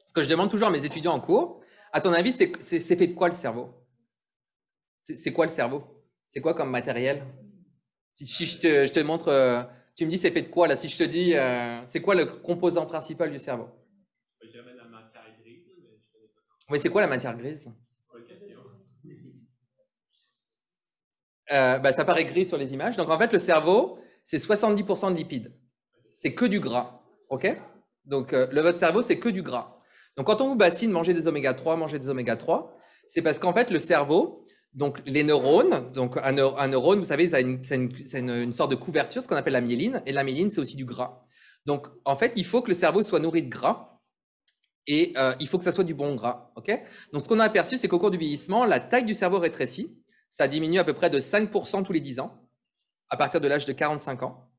Ce que je demande toujours à mes étudiants en cours, à ton avis, c'est fait de quoi le cerveau? C'est quoi le cerveau? C'est quoi comme matériel? Si je te montre, tu me dis c'est fait de quoi là? Si je te dis, c'est quoi le composant principal du cerveau? Je dirais la matière grise, mais je connais pas. Oui, c'est quoi la matière grise? Bonne question. Ça paraît gris sur les images. Donc en fait, le cerveau, c'est 70% de lipides. C'est que du gras. OK? Donc votre cerveau, c'est que du gras. Donc quand on vous bassine, manger des oméga 3, c'est parce qu'en fait, le cerveau, donc les neurones, donc un neurone, vous savez, c'est une sorte de couverture, ce qu'on appelle la myéline, et la myéline, c'est aussi du gras. Donc en fait, il faut que le cerveau soit nourri de gras, et il faut que ça soit du bon gras. Okay? Donc ce qu'on a aperçu, c'est qu'au cours du vieillissement, la taille du cerveau rétrécit, ça diminue à peu près de 5% tous les 10 ans, à partir de l'âge de 45 ans.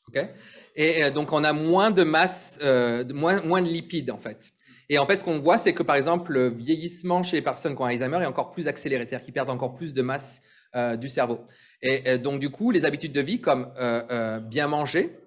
Okay? Et donc on a moins de masse, moins de lipides en fait. Et en fait, ce qu'on voit, c'est que par exemple, le vieillissement chez les personnes qui ont Alzheimer est encore plus accéléré, c'est-à-dire qu'ils perdent encore plus de masse du cerveau. Et donc du coup, les habitudes de vie comme bien manger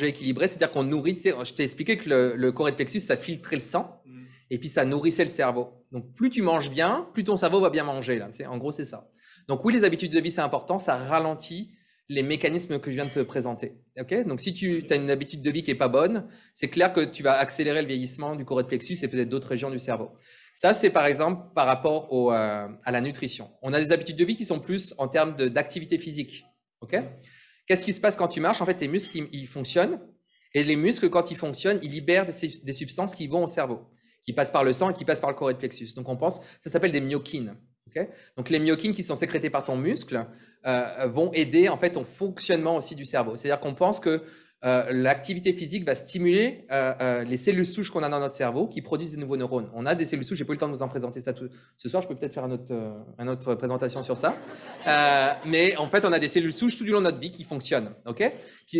équilibré, c'est-à-dire qu'on nourrit, je t'ai expliqué que le choré plexus, ça filtrait le sang, et puis ça nourrissait le cerveau. Donc plus tu manges bien, plus ton cerveau va bien manger. Là, en gros, c'est ça. Donc oui, les habitudes de vie, c'est important, ça ralentit les mécanismes que je viens de te présenter. Okay? Donc si tu as une habitude de vie qui n'est pas bonne, c'est clair que tu vas accélérer le vieillissement du choré plexus et peut-être d'autres régions du cerveau. Ça, c'est par exemple par rapport à la nutrition. On a des habitudes de vie qui sont plus en termes d'activité physique. Okay? Qu'est-ce qui se passe quand tu marches? En fait, tes muscles, ils fonctionnent. Et les muscles, quand ils fonctionnent, ils libèrent des substances qui vont au cerveau, qui passent par le sang et qui passent par le choré plexus. Donc, on pense, ça s'appelle des myokines. Okay? Donc les myokines qui sont sécrétées par ton muscle vont aider en fait au fonctionnement aussi du cerveau. C'est-à-dire qu'on pense que l'activité physique va stimuler les cellules souches qu'on a dans notre cerveau qui produisent des nouveaux neurones. On a des cellules souches, j'ai pas eu le temps de vous en présenter ça ce soir, je peux peut-être faire une autre présentation sur ça. Mais en fait, on a des cellules souches tout du long de notre vie qui fonctionnent. Okay?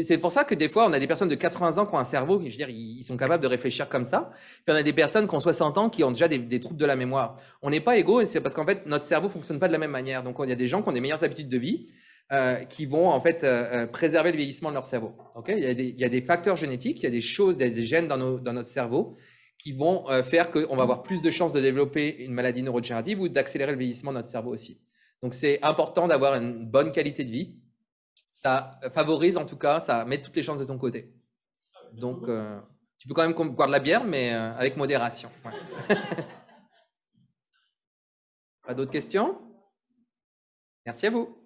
C'est pour ça que des fois, on a des personnes de 80 ans qui ont un cerveau, je veux dire, ils sont capables de réfléchir comme ça. Puis on a des personnes qui ont 60 ans qui ont déjà des troubles de la mémoire. On n'est pas égaux, et c'est parce qu'en fait, notre cerveau fonctionne pas de la même manière. Donc, il y a des gens qui ont des meilleures habitudes de vie, qui vont en fait préserver le vieillissement de leur cerveau. Okay? Il y a des facteurs génétiques, il y a des choses, des gènes dans notre cerveau qui vont faire qu'on va avoir plus de chances de développer une maladie neurodégénérative ou d'accélérer le vieillissement de notre cerveau aussi. Donc c'est important d'avoir une bonne qualité de vie. Ça favorise en tout cas, ça met toutes les chances de ton côté. Donc tu peux quand même boire de la bière, mais avec modération. Ouais. Pas d'autres questions? Merci à vous.